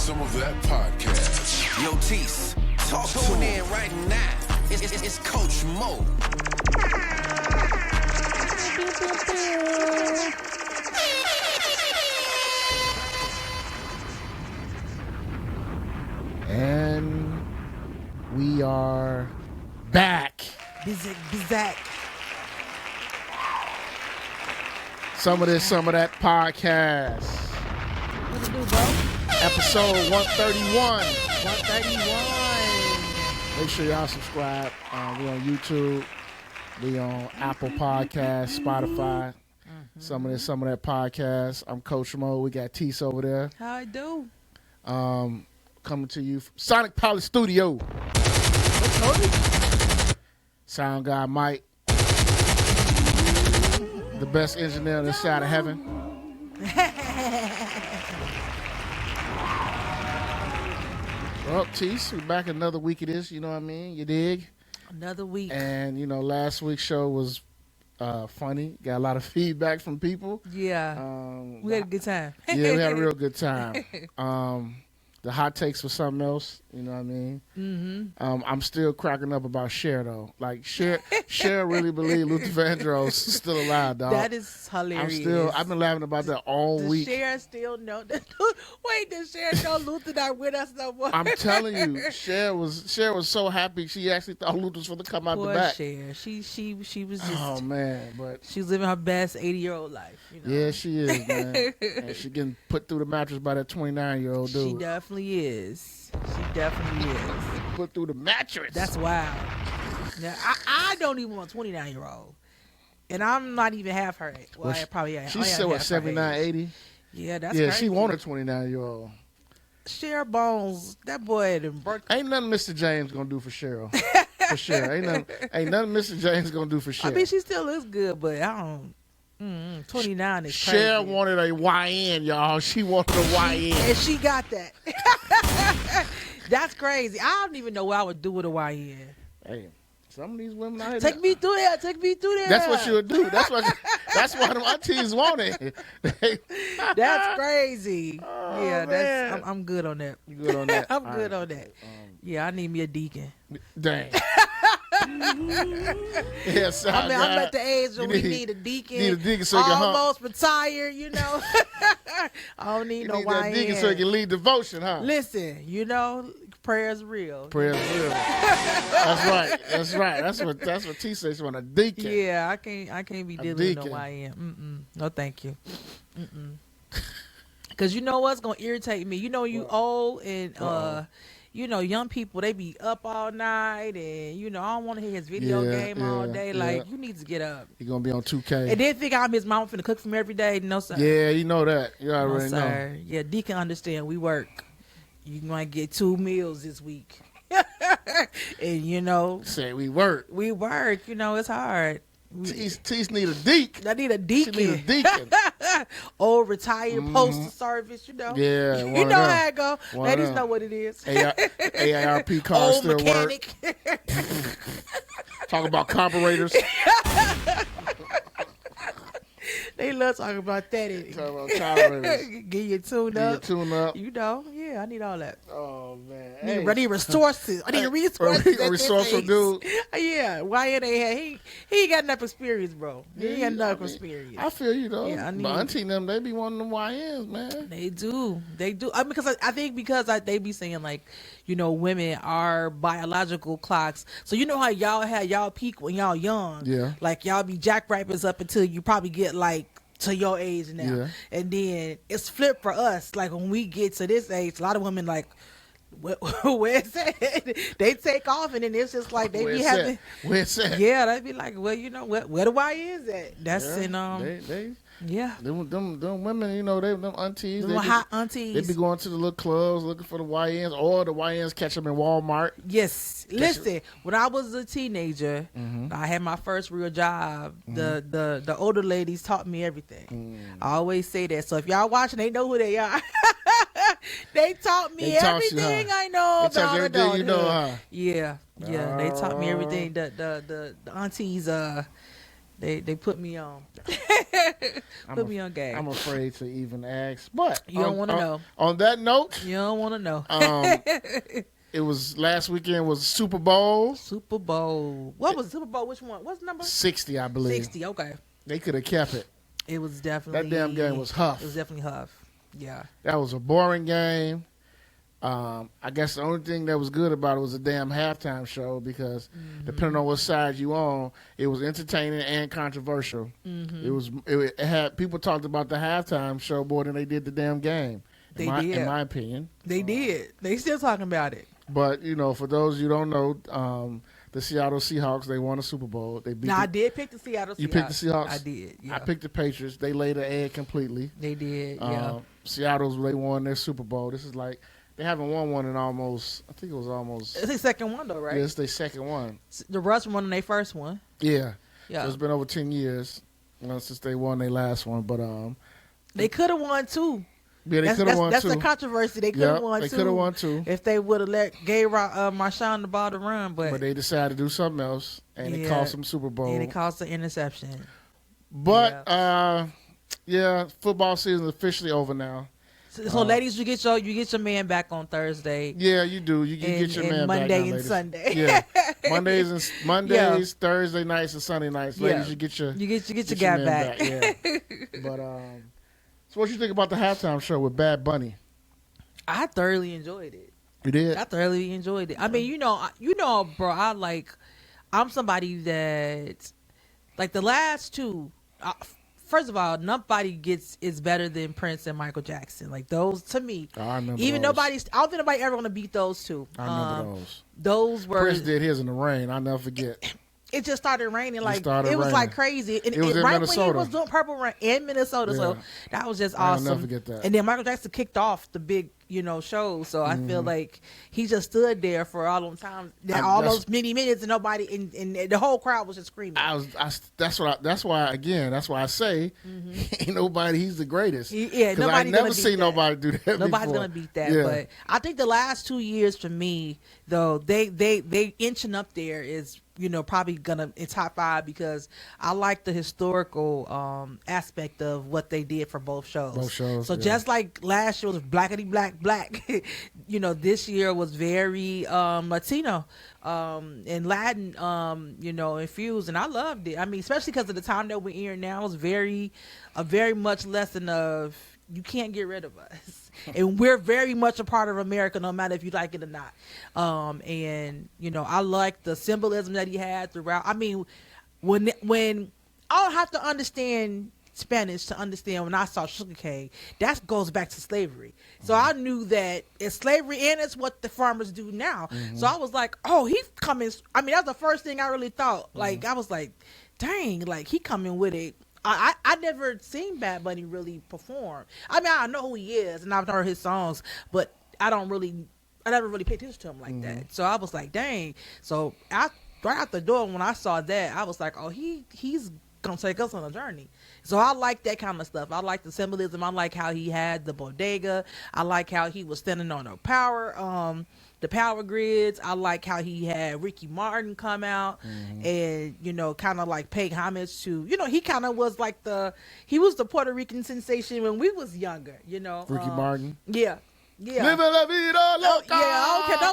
Some of That podcast. Yo, Tise, tune in right now. It's Coach Moe. And we are back. Bizak. Some of this, some of that podcast. What to do, bro? Episode 131. 131. Make sure y'all subscribe. We on YouTube. We on Apple Podcasts, Spotify. Some of this, some of that podcast. I'm Coach Moe. We got Tise over there. How I do? Coming to you from Sonic Poly Studio. What's holy? Sound guy Mike. The best engineer on this side of heaven. Well, Tise, we back another week of this, you know what I mean? You dig? Another week. And, you know, last week's show was funny. Got a lot of feedback from people. Yeah. We had a good time. Yeah, we had a real good time. The hot takes for something else, you know what I mean? Mm-hmm. I'm still cracking up about Cher, though. Like, Cher really believe Luther Vandross is still alive, dog. That is hilarious. I've been laughing about that all week. Does Cher still know? Wait, does Cher know Luther not with us no more? I'm telling you, Cher was so happy she actually thought Luther was going to come out the back. Cher. She was just. Oh man, but she's living her best 80-year-old life. You know? Yeah, she is, man. And she getting put through the mattress by that 29-year-old dude. She definitely is. Put through the mattress. That's wild. Now, I don't even want a 29-year-old. And I'm not even half her age. Well, I probably am. She's still at 79, 80. Yeah, that's crazy. crazy. She wanted a 29-year-old. Cher Bones, that boy done birth. Ain't nothing Mr. James gonna do for Cheryl. For sure. Ain't nothing Mr. James gonna do for Cher. I mean, she still looks good, but I don't. 29 is crazy. Cher wanted a YN, y'all. She wanted a YN. And she got that. That's crazy. I don't even know what I would do with a YN. Hey, some of these women out here. Take me through there. That's what she'll do. That's why them aunties want it. That's crazy. Oh, yeah, man. I'm good on that. You good on that? I'm good on that. Yeah, I need me a deacon. Dang. Yes, I'm at the age where we need a deacon. Need a deacon so you can almost retired, you know. I don't need no YN. A deacon so you can lead devotion, huh? Listen, you know, prayer's real. Prayer's real. That's right. That's what T says. She want a deacon. Yeah, I can't be dealing with no YN. No, thank you. Because you know what's gonna irritate me. You know, you old and you know, young people, they be up all night and, you know, I don't want to hear his video game all day. Like, you need to get up. You're going to be on 2K. And then think I'm his mom finna cook for me every day. No, sir. Yeah, you know that. You already know. Yeah, Deacon understand. We work. You might get 2 meals this week. And, you know. Say we work. We work. You know, it's hard. Tease need a deacon. I need a deacon. She need a deacon. Old retired postal service, you know. Yeah. You know how it go. Ladies know what it is. AARP car old still mechanic. Work. Talk about carburetors. They love talking about that. Talk about carburetors. Get your tune up. You know, yeah, I need all that. Oh, man. I need resources. I need resources. A resourceful dude. Yeah, YN he ain't got enough experience, bro. He ain't got enough experience. I feel you, though. Yeah, but auntie them, they be wanting them YNs, man. They do. I mean, I think because they be saying, like, you know, women are biological clocks. So you know how y'all had y'all peak when y'all young. Yeah. Like, y'all be jackrabbits up until you probably get, like, to your age now. Yeah. And then it's flipped for us. Like, when we get to this age, a lot of women, like, where's that? They take off and then it's just like they be having. Where's that? Yeah, they be like, well, you know, where the YNs at? That's in yeah. Them women, you know, them aunties. Them hot aunties. They be going to the little clubs looking for the YNs, or the YNs catch them in Walmart. Yes. Listen, when I was a teenager, I had my first real job. The older ladies taught me everything. I always say that. So if y'all watching, they know who they are. They taught me everything I know about adulthood. You know, huh? Yeah. They taught me everything. The aunties, They put me on. Put me on game. I'm afraid to even ask, but You don't want to know. On that note, You don't want to know. it was last weekend was Super Bowl. Super Bowl. What was Super Bowl? Which one? What's the number? 60, I believe. 60. Okay. They could have kept it. It was definitely That damn game was huff. It was definitely huff. Yeah. That was a boring game. I guess the only thing that was good about it was the damn halftime show because depending on what side you on, it was entertaining and controversial. It had people talked about the halftime show more than they did the damn game. In my opinion, they did. They still talking about it. But for those you don't know, the Seattle Seahawks, they won a Super Bowl. They beat. I did pick the Seattle Seahawks. You picked the Seahawks. I did. Yeah. I picked the Patriots. They laid the egg completely. They did. Yeah. They won their Super Bowl. This is like. They haven't won one in almost, I think it was almost. It's their second one, though, right? Yeah, it's their second one. The Russ won their first one. Yeah. Yeah. So it's been over 10 years since they won their last one. But they could have won two. Yeah, they could have won two. That's the controversy. They could have won two. They could have won two. If they would have gave Marshawn the ball to run. But they decided to do something else, and it cost them Super Bowl. And it cost an interception. But, football season is officially over now. So ladies, you get your man back on Thursday. Yeah, you do. You get your man Monday back and Sunday. Yeah, Mondays, Thursday nights, and Sunday nights. Ladies, you get your guy back. Yeah. But so what you think about the halftime show with Bad Bunny? I thoroughly enjoyed it. You did? I thoroughly enjoyed it. I mean, bro. I'm somebody that like the last two. First of all, nobody is better than Prince and Michael Jackson. Like those, to me. I remember even those. I don't think nobody ever going to beat those two. I remember those. Those were. Prince did his in the rain. I'll never forget. It just started raining. Like it was raining. like crazy. And it was in right Minnesota. when he was doing Purple Rain in Minnesota. Yeah. So that was just awesome. I'll never forget that. And then Michael Jackson kicked off the big, show. So I feel like he just stood there for all those times, those many minutes, and nobody, and the whole crowd was just screaming. That's why I say, ain't nobody. He's the greatest. Yeah, because I never seen nobody do that. Nobody's gonna beat that. Yeah. But I think the last 2 years for me, though, they inching up there is. Probably gonna in top 5 because I like the historical aspect of what they did for both shows. So just like last year was blackity black. This year was very Latino and Latin, infused, and I loved it. I mean, especially because of the time that we're in now, it's very much lesson of you can't get rid of us. And we're very much a part of America, no matter if you like it or not. I like the symbolism that he had throughout. I mean, when I don't have to understand Spanish to understand when I saw sugarcane, that goes back to slavery. So I knew that it's slavery and it's what the farmers do now. So I was like, oh, he's coming. I mean, that's the first thing I really thought. Like, I was like, dang, like he coming with it. I never seen Bad Bunny really perform. I mean, I know who he is and I've heard his songs, but I never really paid attention to him like that. So I was like, dang. So right out the door when I saw that, I was like, oh, he's gonna take us on a journey. So I like that kind of stuff. I like the symbolism. I like how he had the bodega. I like how he was standing on the power grids. I like how he had Ricky Martin come out and, kind of like pay homage to, he kind of was like he was the Puerto Rican sensation when we was younger, Ricky Martin? Yeah. Yeah. Live la vida loca. Yeah, I don't care.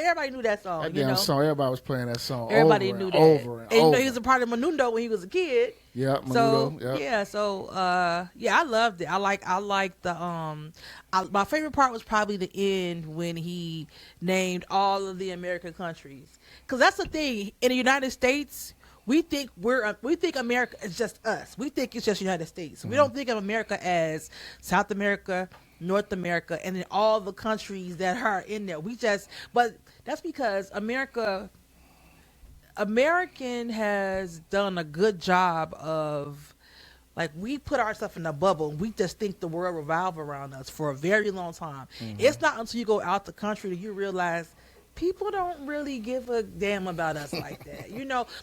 Everybody knew that song. That damn song. Everybody was playing that song. Everybody over knew and that. Over and over. He was a part of Menudo when he was a kid. Yeah, So Menudo. yeah, so I loved it. I like the my favorite part was probably the end when he named all of the American countries. Because that's the thing in the United States. We think America is just us. We think it's just United States. We don't think of America as South America, North America, and then all the countries that are in there. But that's because American has done a good job of, like, we put ourselves in a bubble and we just think the world revolves around us for a very long time. It's not until you go out the country that you realize people don't really give a damn about us like that.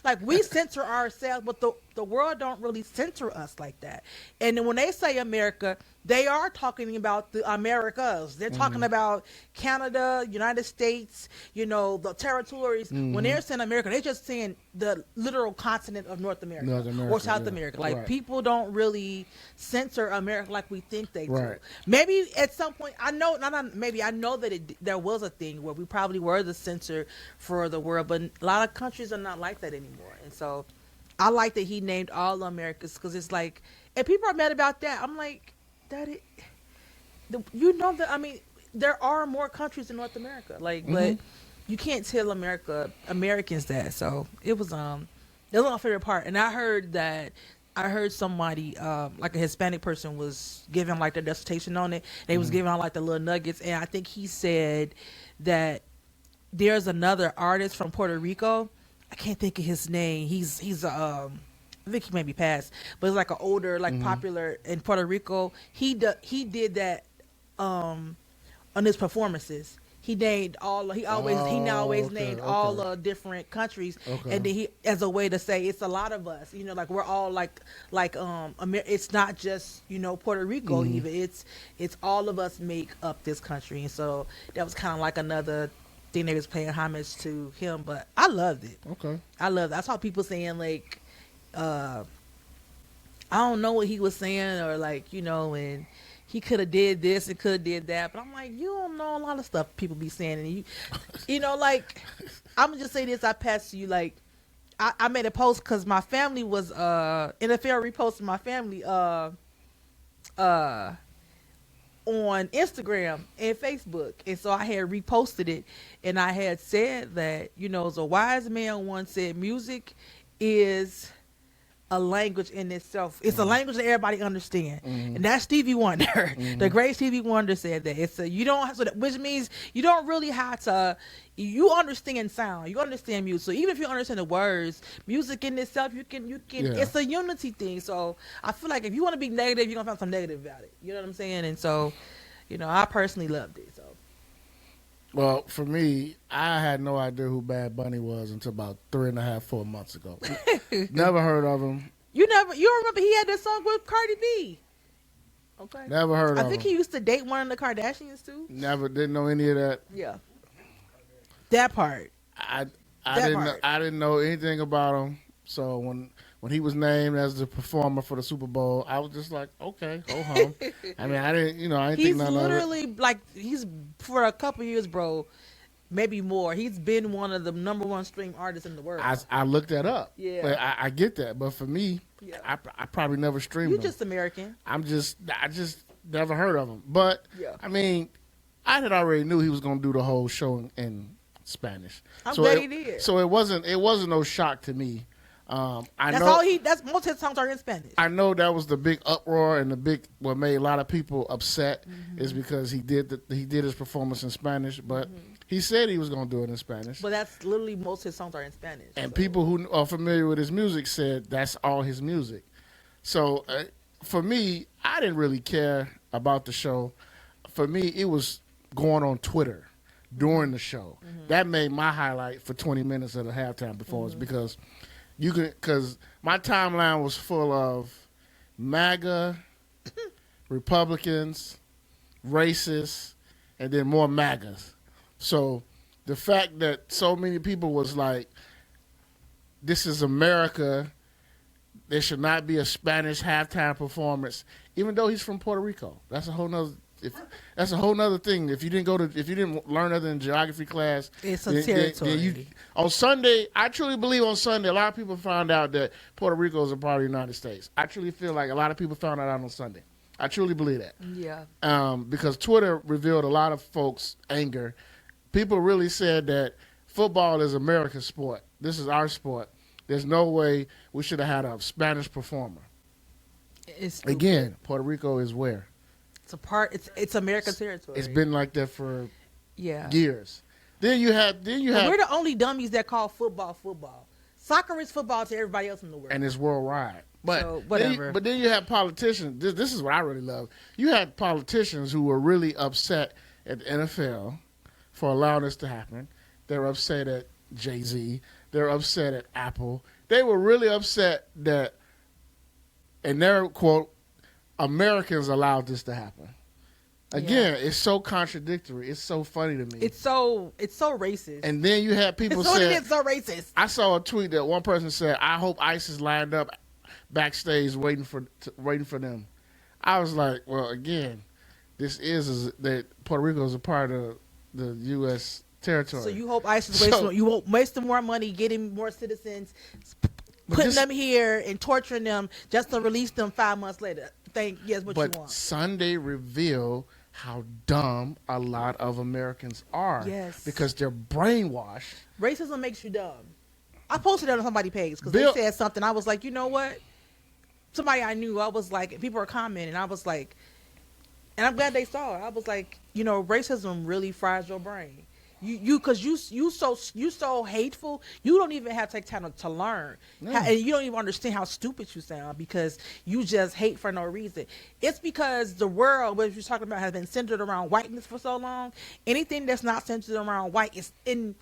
Like we censor ourselves, but the world don't really censor us like that. And then when they say America, they are talking about the Americas. They're talking about Canada, United States, the territories. When they're saying America, they're just saying the literal continent of North America, or South America. Like, people don't really censor America like we think they do. Maybe at some point, I know that there was a thing where we probably were the censor for the world, but a lot of countries are not like that anymore. And so I like that he named all the Americas, because it's like, and people are mad about that. I'm like, that there are more countries in North America, but you can't tell Americans that. So it was that was my favorite part. And I heard somebody like a Hispanic person was giving like their dissertation on it. They was giving out like the little nuggets, and I think he said that there's another artist from Puerto Rico. I can't think of his name. He's I think he may be passed, but it's like an older, like popular in Puerto Rico. He did that on his performances. He named all. He now always named all the different countries, and then he, as a way to say it's a lot of us. Like, we're all like it's not just Puerto Rico. Even it's all of us make up this country, and so that was kind of like another thing they was paying homage to him. But I loved it. I loved it. I saw people saying like, I don't know what he was saying, or like, and he could have did this and could have did that. But I'm like, you don't know a lot of stuff people be saying. And like, I'm going to just say this. I passed to you. Like, I made a post because my family was, NFL reposted my family on Instagram and Facebook. And so I had reposted it. And I had said that, as a wise man once said, music is a language in itself. It's a language that everybody understands, and that's Stevie Wonder. The great Stevie Wonder said that which means you don't really have to. You understand sound, you understand music. So even if you understand the words, music in itself, you can. It's a unity thing. So I feel like if you want to be negative, you're gonna find something negative about it. You know what I'm saying? And so, I personally loved it. So. Well, for me, I had no idea who Bad Bunny was until about 3.5-4 months ago. Never heard of him. You don't remember he had that song with Cardi B? Okay. Never heard of him. I think he used to date one of the Kardashians too. Never, didn't know any of that. Yeah. That part. I didn't know anything about him. So when he was named as the performer for the Super Bowl, I was just like, okay, go home. I mean, I didn't think nothing of it. He's literally like, for a couple years, bro, maybe more. He's been one of the number one stream artists in the world. I looked that up. Yeah. But I get that. But for me, I probably never streamed him. You're just American. I just never heard of him. But, I mean, I had already knew he was going to do the whole show in Spanish. I'm glad he did. So it wasn't no shock to me. That's most of his songs are in Spanish. I know that was the big uproar and what made a lot of people upset is because he did his performance in Spanish, but he said he was going to do it in Spanish. But that's literally most of his songs are in Spanish. And people who are familiar with his music said that's all his music. So for me, I didn't really care about the show. For me, it was going on Twitter during the show. That made my highlight for 20 minutes of the halftime performance because my timeline was full of MAGA, Republicans, racists, and then more MAGAs. So the fact that so many people was like, this is America, there should not be a Spanish halftime performance, even though he's from Puerto Rico. That's a whole nother thing. If you didn't learn other than geography class, it's a territory. On Sunday, I truly believe on Sunday, a lot of people found out that Puerto Rico is a part of the United States. I truly feel like a lot of people found that out on Sunday. I truly believe that. Yeah. Because Twitter revealed a lot of folks' anger. People really said that football is America's sport. This is our sport. There's no way we should have had a Spanish performer. Again, Puerto Rico is where? It's American territory. It's been like that for years. Then you have. We're the only dummies that call football. Soccer is football to everybody else in the world, and it's worldwide. But so, whatever. But then you have politicians. This is what I really love. You had politicians who were really upset at the NFL for allowing this to happen. They were upset at Jay-Z. They were upset at Apple. They were really upset that, in their quote, Americans allowed this to happen. Again, it's so contradictory. It's so funny to me. It's so racist. And then you had people say, "It's so racist." I saw a tweet that one person said, "I hope ICE is lined up backstage waiting for them." I was like, well, again, this is that Puerto Rico is a part of the U.S. territory. So you hope ICE is wasting. You won't wasting more money, getting more citizens, putting them here and torturing them just to release them 5 months later. What you want. But Sunday revealed how dumb a lot of Americans are. Yes. Because they're brainwashed. Racism makes you dumb. I posted that on somebody's page because they said something. I was like, you know what? Somebody I knew, I was like, people were commenting. I was like, and I'm glad they saw it. I was like, racism really fries your brain. Because you so hateful. You don't even have to take time to learn, and you don't even understand how stupid you sound because you just hate for no reason. It's because the world, what you're talking about, has been centered around whiteness for so long. Anything that's not centered around white is in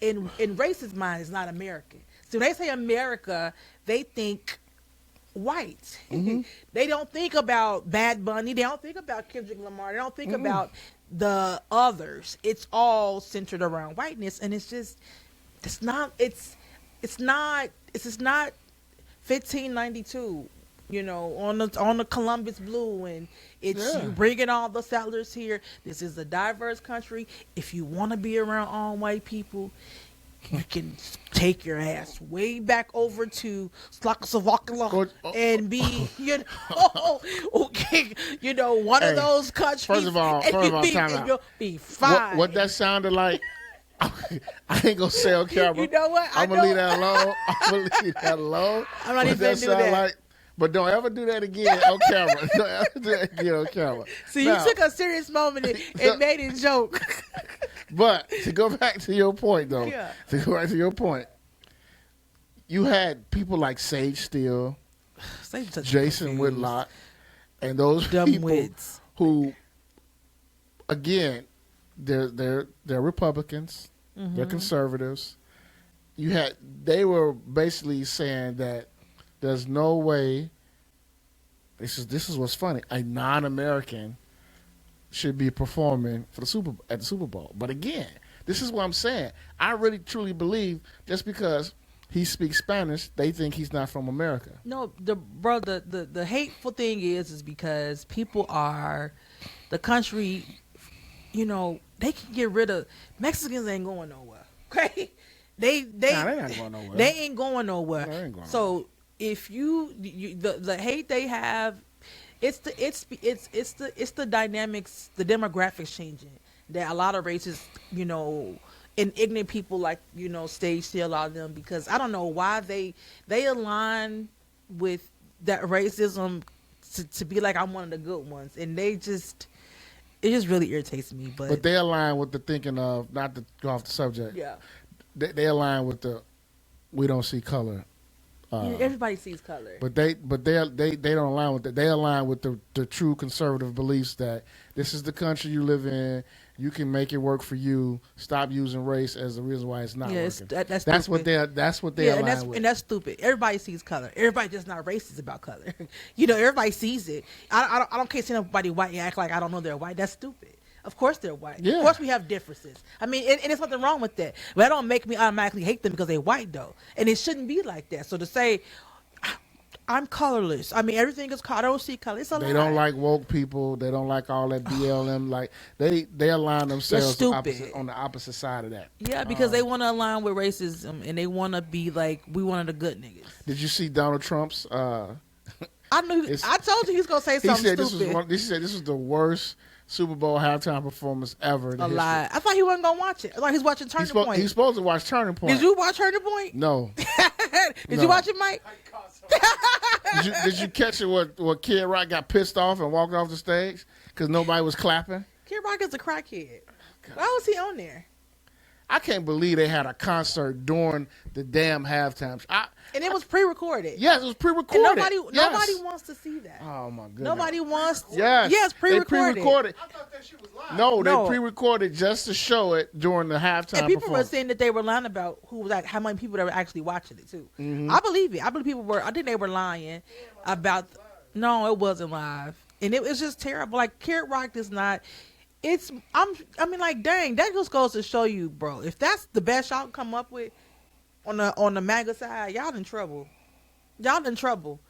racist mind is not American. So when they say America, they think white. Mm-hmm. They don't think about Bad Bunny. They don't think about Kendrick Lamar. They don't think about the others. It's all centered around whiteness, and it's not 1592, on the Columbus Blue, and it's you bringing all the settlers here. This is a diverse country. If you want to be around all white people, you can take your ass way back over to Slovakia and be, one of those countries. First of all, time out. You'll be fine. What that sounded like, I ain't gonna say on camera. You know what? I'm gonna leave that alone. I'm not even gonna do that. But don't ever do that again on camera. Don't ever do that again on camera. See, you took a serious moment and made it joke. But to go back to your point, though, you had people like Sage Steele, Jason Whitlock, and those dumb people wits who, again, they're Republicans, they're conservatives. They were basically saying that there's no way. This is what's funny. A non-American should be performing at the Super Bowl. But again, this is what I'm saying. I really truly believe just because he speaks Spanish, they think he's not from America. No, the hateful thing is because people are the country. They can get rid of Mexicans. Ain't going nowhere. Okay, they ain't going nowhere. They ain't going nowhere. So if the hate they have. It's the dynamics, the demographics changing that a lot of races, and ignorant people like Stage Steele, a lot of them, because I don't know why they align with that racism to be like I'm one of the good ones, and it just really irritates me. But they align with the thinking of, not to go off the subject. Yeah, they align with the we don't see color. Everybody sees color, but they don't align with that. They align with the true conservative beliefs that this is the country you live in. You can make it work for you. Stop using race as the reason why it's not working. That's what they align with. And that's stupid. Everybody sees color. Everybody just not racist about color. Everybody sees it. I don't care seeing nobody white and act like I don't know they're white. That's stupid. Of course they're white. Yeah. Of course we have differences. I mean, and there's nothing wrong with that. But that don't make me automatically hate them because they're white, though. And it shouldn't be like that. So to say, I'm colorless. I mean, everything is color. I don't see color. It's a lie. They don't like woke people. They don't like all that BLM. Like they align themselves on the opposite side of that. Yeah, because they want to align with racism and they want to be like, we one of the good niggas. Did you see Donald Trump's? I told you he was gonna say something stupid. He said this was the worst Super Bowl halftime performance ever. A lie. I thought he wasn't gonna watch it. I thought he was watching Turning Point. He's supposed to watch Turning Point. Did you watch Turning Point? No. Did you watch it, Mike? Did you catch it? What Kid Rock got pissed off and walked off the stage because nobody was clapping? Kid Rock is a crackhead. Why was he on there? I can't believe they had a concert during the damn halftime. And it was pre-recorded. Yes, it was pre-recorded. And nobody wants to see that. Oh my goodness. Nobody wants. Yes, yes, pre-recorded. They pre-recorded. I thought that shit was live. No, they pre-recorded just to show it during the halftime. And people were saying that they were lying about how many people that were actually watching it too. Mm-hmm. I believe it. I believe people were. I think they were lying about. No, it wasn't live, and it was just terrible. Like Kid Rock is not. I mean, like, dang, that just goes to show you, bro. If that's the best y'all come up with on the MAGA side, y'all in trouble. Y'all in trouble.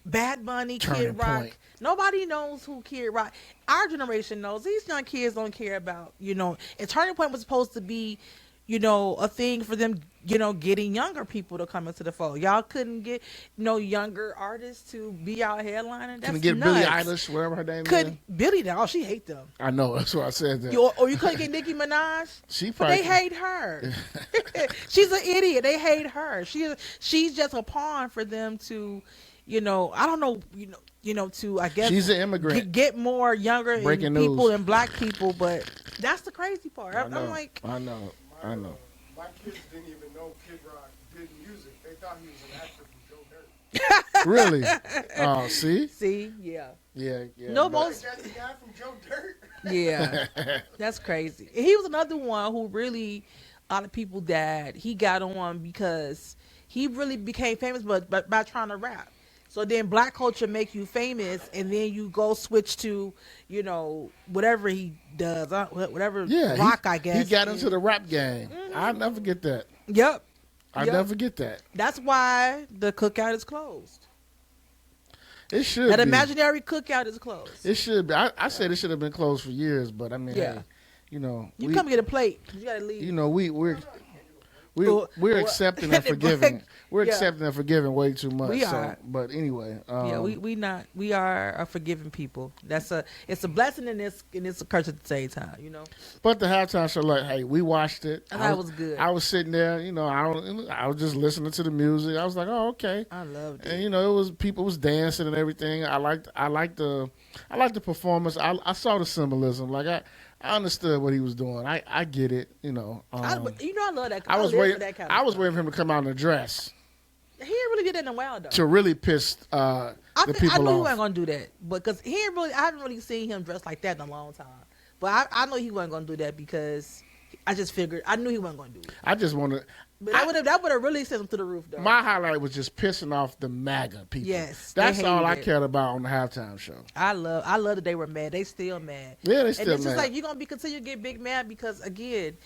Bad Bunny, Kid Rock. Point. Nobody knows who Kid Rock. Our generation knows. These young kids don't care about, and Turning Point was supposed to be, a thing for them, getting younger people to come into the fold. Y'all couldn't get no younger artists to be our headliner. That's couldn't get nuts. Billie Eilish, whatever her name is. Billie, now she hate them. I know, that's why I said that. Or you couldn't get Nicki Minaj. She But probably they hate her. She's an idiot. They hate her. She's just a pawn for them to, I don't know, to, I guess, she's an immigrant. Get more younger Breaking people news. and black people. But that's the crazy part. I'm like, I know. My kids didn't even know Kid Rock did music. They thought he was an actor from Joe Dirt. Really? Oh, see? see, yeah. Yeah. No, but- most, That's the guy from Joe Dirt. yeah, that's crazy. And he was another one who really, a lot of people died. He got on because he really became famous, but by trying to rap. So then black culture make you famous, and then you go switch to, whatever he does, whatever rock, I guess. He got into the rap game. I'll never forget that. Yep. I'll never forget that. That's why the cookout is closed. It should That be. imaginary cookout is closed. It should be. I said it should have been closed for years, but I mean, Yeah. hey, You we, come get a plate. You gotta leave. we're accepting and forgiving. We're Yeah. accepting and forgiving way too much. We are. But anyway, Yeah, we are a forgiving people. It's a blessing and it's a curse at the same time, But the halftime show, like, hey, we watched it. And that was good. I was sitting there, I was just listening to the music. I was like, oh, okay. I loved it. And it was people was dancing and everything. I liked the performance. I saw the symbolism. Like I understood what he was doing. I get it. I love that. I was live waiting. for that kind of I was stuff. waiting for him to come out in a dress He didn't really get that in a while though. to really piss the I people knew he off. wasn't gonna do that, because I haven't really seen him dressed like that in a long time. But I know he wasn't gonna do that because I just figured I knew he wasn't gonna do it. I just wanted. But that would have really sent him to the roof though. My highlight was just pissing off the MAGA people. Yes, That's they all I hated it. cared about on the halftime show. I love that they were mad. They still mad. Yeah, they And still it's mad. just like you're gonna continue to get big mad because again,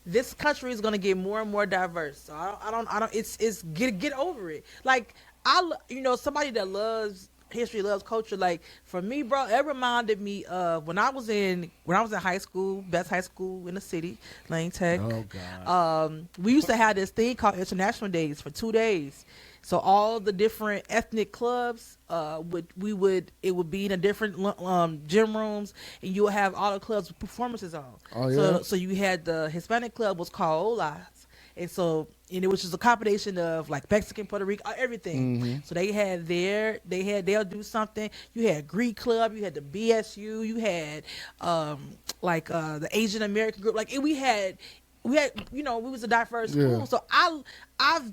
this country is gonna get more and more diverse. So I don't. It's get over it. Like somebody that loves history, loves culture. Like for me, bro, it reminded me of when I was in high school, best high school in the city, Lane Tech. Oh God. We used to have this thing called International Days for 2 days. So all the different ethnic clubs, it would be in a different gym rooms, and you would have all the clubs with performances on. Oh, yeah? So you had the Hispanic club was called Olas, and it was just a combination of like Mexican, Puerto Rico, everything. Mm-hmm. So they'll do something. You had Greek club, you had the BSU, you had the Asian American group. Like we was a diverse school. So I've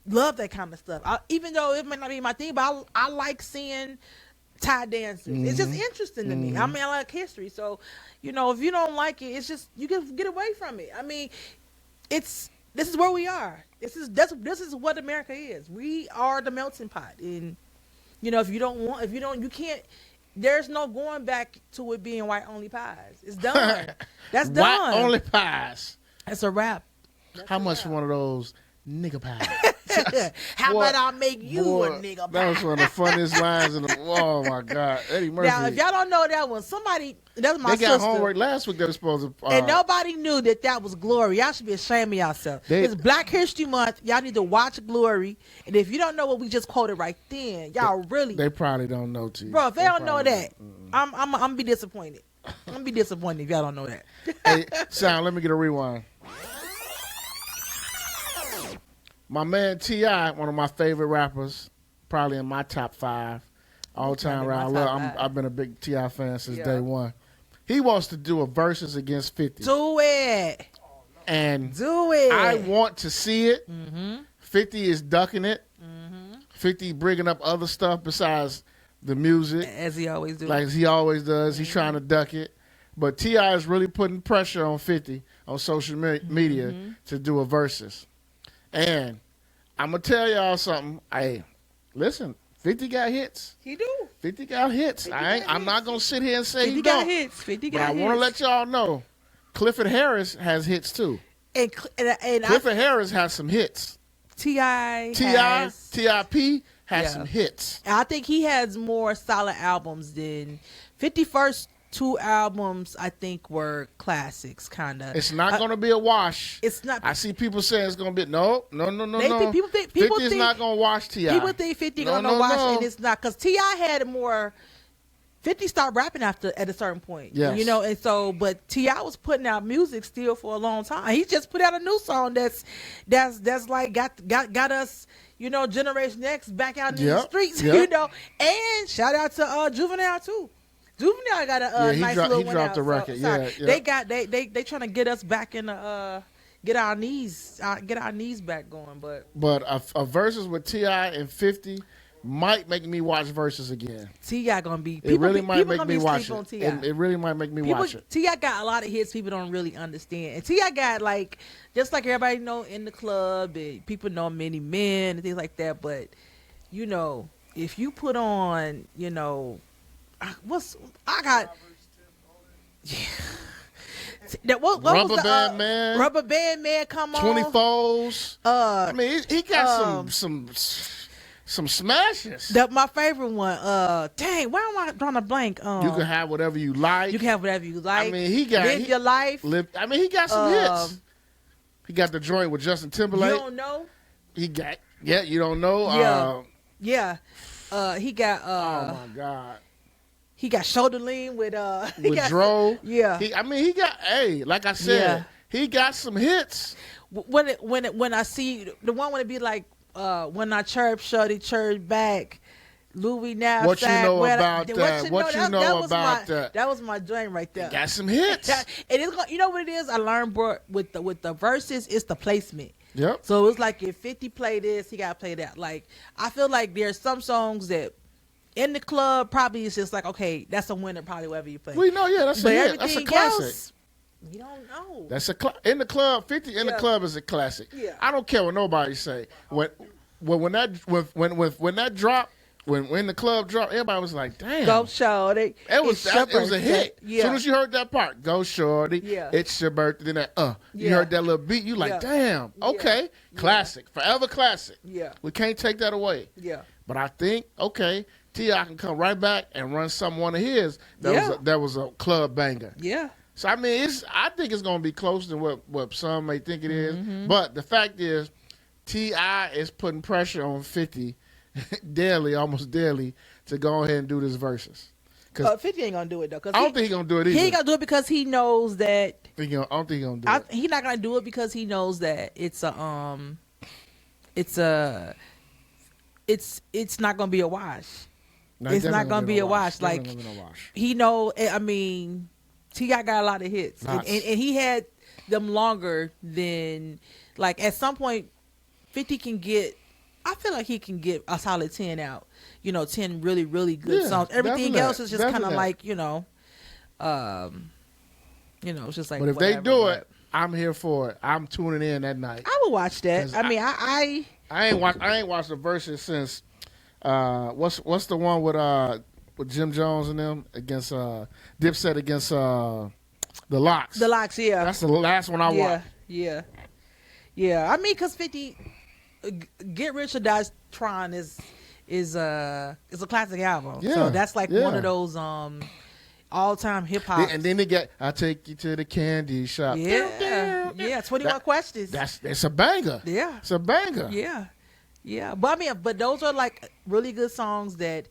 love that kind of stuff. Even though it might not be my thing, but I like seeing Thai dancers. Mm-hmm. It's just interesting to me. I mean, I like history. So, if you don't like it, it's just you can get away from it. I mean, this is where we are. This is what America is. We are the melting pot. And you can't. There's no going back to it being white only pies. It's done. That's done. White only pies. That's a wrap. How much for one of those nigga pies? How Boy, about I make you boy, a nigga pie? That was one of the funniest lines in the. Oh my God, Eddie Murphy. Now, if y'all don't know that one, that's my they got sister. homework last week. They were supposed to. And nobody knew that was Glory. Y'all should be ashamed of yourself. It's Black History Month. Y'all need to watch Glory. And if you don't know what we just quoted right then, y'all really. They probably don't know, T. Bro, if they don't know that, I'm gonna be disappointed. I'm gonna be disappointed if y'all don't know that. Hey, Sound, let me get a rewind. My man T.I., one of my favorite rappers, probably in my top 5 all time Probably rap. my top five. I've been a big T.I. fan since Yeah. day one. He wants to do a versus against 50. Do it. And Do it. I want to see it. Mm-hmm. 50 is ducking it. 50 bringing up other stuff besides the music, As he always do. like he always does. He's trying to duck it. But T.I. is really putting pressure on 50 on social media to do a versus. And I'm going to tell y'all something. Hey, listen, 50 got hits. He do. 50 got hits. I'm not gonna sit here and say 50 he got don't. hits. 50 got But I hits. want to let y'all know, Clifford Harris has hits too. And Clifford Harris has some hits. T.I. T.I.P. has Yeah. some hits. I think he has more solid albums than 50 first 2 albums. I think were classics, kind of. It's not going to be a wash. It's not. I see people saying it's going to be no. People think 50's not going to wash T.I. People think 50 gonna watch, and it's not, because T.I. had more. 50 stopped rapping at a certain point. Yes. You know, and so, but T.I. was putting out music still for a long time. He just put out a new song that's like got us, you know, Generation X back out in the streets, you know. And shout out to Juvenile too. Juvenile got a nice little one. He dropped out, a record. so, Yeah. They trying to get us back in the get our knees back going, But a versus with T.I. and 50 might make me watch Versus again. T.I. gonna be. It really might make me watch it. it. It really might make me watch it. T.I. got a lot of hits people don't really understand, and T.I. got, like, just like everybody know In the Club, and people know Many Men and things like that. But you know, if you put on, you know, Rubber Band Man. Rubber Band Man, come on. 24s. I mean, he got some smashes. My favorite one. Dang, why am I drawing a blank? You can have whatever you like. You can have whatever you like. I mean, he Your Life. He got some hits. He got the joint with Justin Timberlake. You Don't Know. He got You Don't Know. Yeah. He got. Oh my God. He got Shoulder Lean with Dro. Yeah. He got. Hey, like I said, he got some hits. When I see the one when it be like, when I chirp, shorty chirp back, Louis now. What you know about that? What you know about that? That was my joint right there. He got some hits. And it's you know what it is? I learned, bro, with the verses, it's the placement. Yep. So it's like, if 50 play this, he gotta play that. Like, I feel like there's some songs that in the club probably it's just like, okay, that's a winner probably wherever you play. We know, that's a hit. That's a classic. Else, you don't know. That's in the club. 50 in the club is a classic. Yeah. I don't care what nobody say. When that drop, when the club dropped, everybody was like, "Damn, Go Shorty." It was a hit. Yeah. As soon as you heard that part, "Go Shorty," Yeah. It's your birthday. Then you Yeah. heard that little beat, you like, Yeah. "Damn, okay, classic, forever classic." Yeah. We can't take that away. Yeah. But I think, okay, T.I. can come right back and run one of his that was a club banger. Yeah. So I mean, I think it's gonna be closer than what some may think it is. Mm-hmm. But the fact is, T.I. is putting pressure on 50 almost daily, to go ahead and do this versus. 50 ain't gonna do it though. I don't think he's gonna do it either. He ain't gonna do it because he knows that. I don't think he's gonna do it. He's not gonna do it because he knows that it's not gonna be a wash. No, It's not gonna be a wash. Definitely Like, gonna be no wash. he know. I mean, T.I. got a lot of hits, and he had them longer than, like, at some point 50 can get. I feel like he can get a solid 10 out. 10 really, really good songs. Everything else is just kind of like, it's just like. But if whatever, they do it, I'm here for it. I'm tuning in that night. I would watch that. I mean, I ain't watched the verses since. What's the one with Jim Jones and them against Dipset against the Locks? The Locks, yeah. That's the last one I watched. Yeah. I mean, because 50, Get Rich or Die Trying is a classic album. Yeah, so that's like one of those all-time hip-hop. And then they get "I'll Take You to the Candy Shop." Yeah. 21 Questions. It's a banger. Yeah. It's a banger. Yeah. But I mean, those are like really good songs that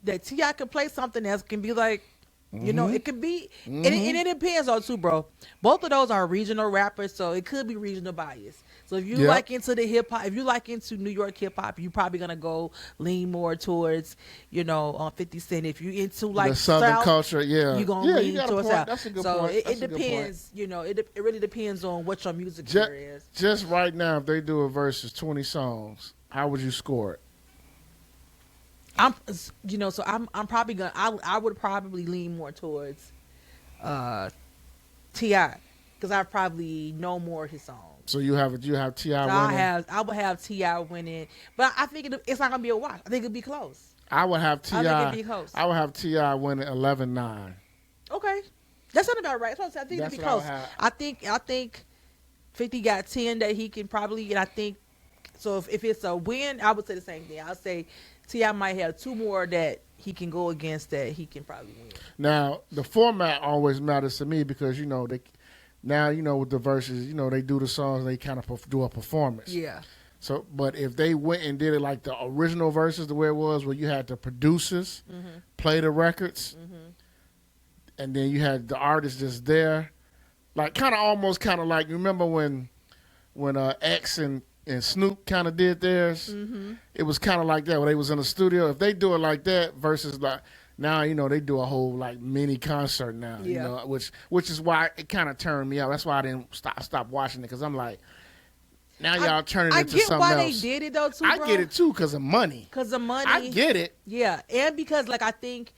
T.I. can play something that can be like, it could be, and it depends on too, bro. Both of those are regional rappers, so it could be regional bias. So if you like into the hip hop, if you like into New York hip hop, you're probably gonna lean more towards, 50 Cent. If you into like the Southern South culture, you're gonna lean towards South. That's a good so point. it depends, it really depends on what your music career is. Just right now, if they do a versus 20 songs, how would you score it? I'm probably gonna. I would probably lean more towards T.I. because I probably know more of his songs. So you have T.I. winning? I would have T.I. winning, but I think it's not gonna be a wash. I think it'll be close. I would have Ti. I think it'd be close. I would have Ti winning 11-9. Okay, that's not about right. That's what I think That's it'd be what I close. would have. I think 50 got 10 that he can probably, and I think so. If it's a win, I would say the same thing. I'll say Ti might have 2 more that he can go against that he can probably win. Now the format always matters to me because they now with the verses they do the songs, they kind of do a performance. Yeah. So, but if they went and did it like the original verses, the way it was, where you had the producers play the records, and then you had the artists just there, like kind of almost kind of like, you remember when X and Snoop kind of did theirs? It was kind of like that when they was in the studio. If they do it like that versus like now, they do a whole like mini concert now, which is why it kind of turned me out. That's why I didn't stop watching it, because I'm like, now y'all turning it into something else. I get why they did it though too, bro. I get it too because of money. Because of money. I get it. Yeah, and because like I think,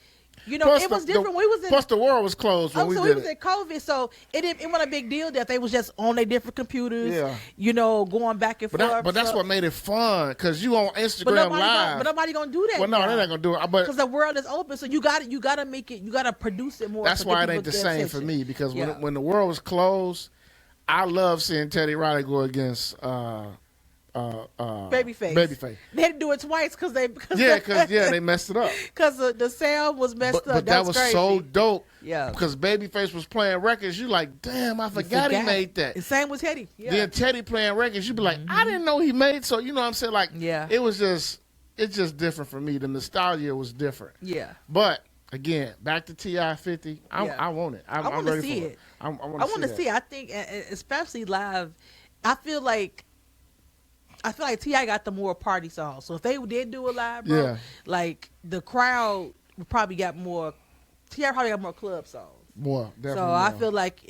Plus it was different. We was in. Plus the world was closed when we did it was it. in COVID, so it wasn't a big deal that they was just on their different computers. Yeah. Going back and forth. But that's what made it fun, because you on Instagram Live. But nobody gonna do that. Well, no, they're not gonna do it. But because the world is open, so you got to make it. You got to produce it more. That's why it ain't the same for me, because when the world was closed, I love seeing Teddy Riley go against Babyface. They had to do it twice because they messed it up. Because the sound was messed up. But that was crazy. so dope. Yeah. Because Babyface was playing records, you like, damn, I forgot he made that. And same with Teddy. Yeah. Then Teddy playing records, you be like, I didn't know he made. So you know what I'm saying? Like, it's just different for me. The nostalgia was different. Yeah. But again, back to Ti 50. I want it. I want to see it. I want to see it. I think, especially live, I feel like T.I. got the more party songs. So if they did do a live, bro, like the crowd would probably got more. T.I. probably got more club songs. More, definitely. So I feel like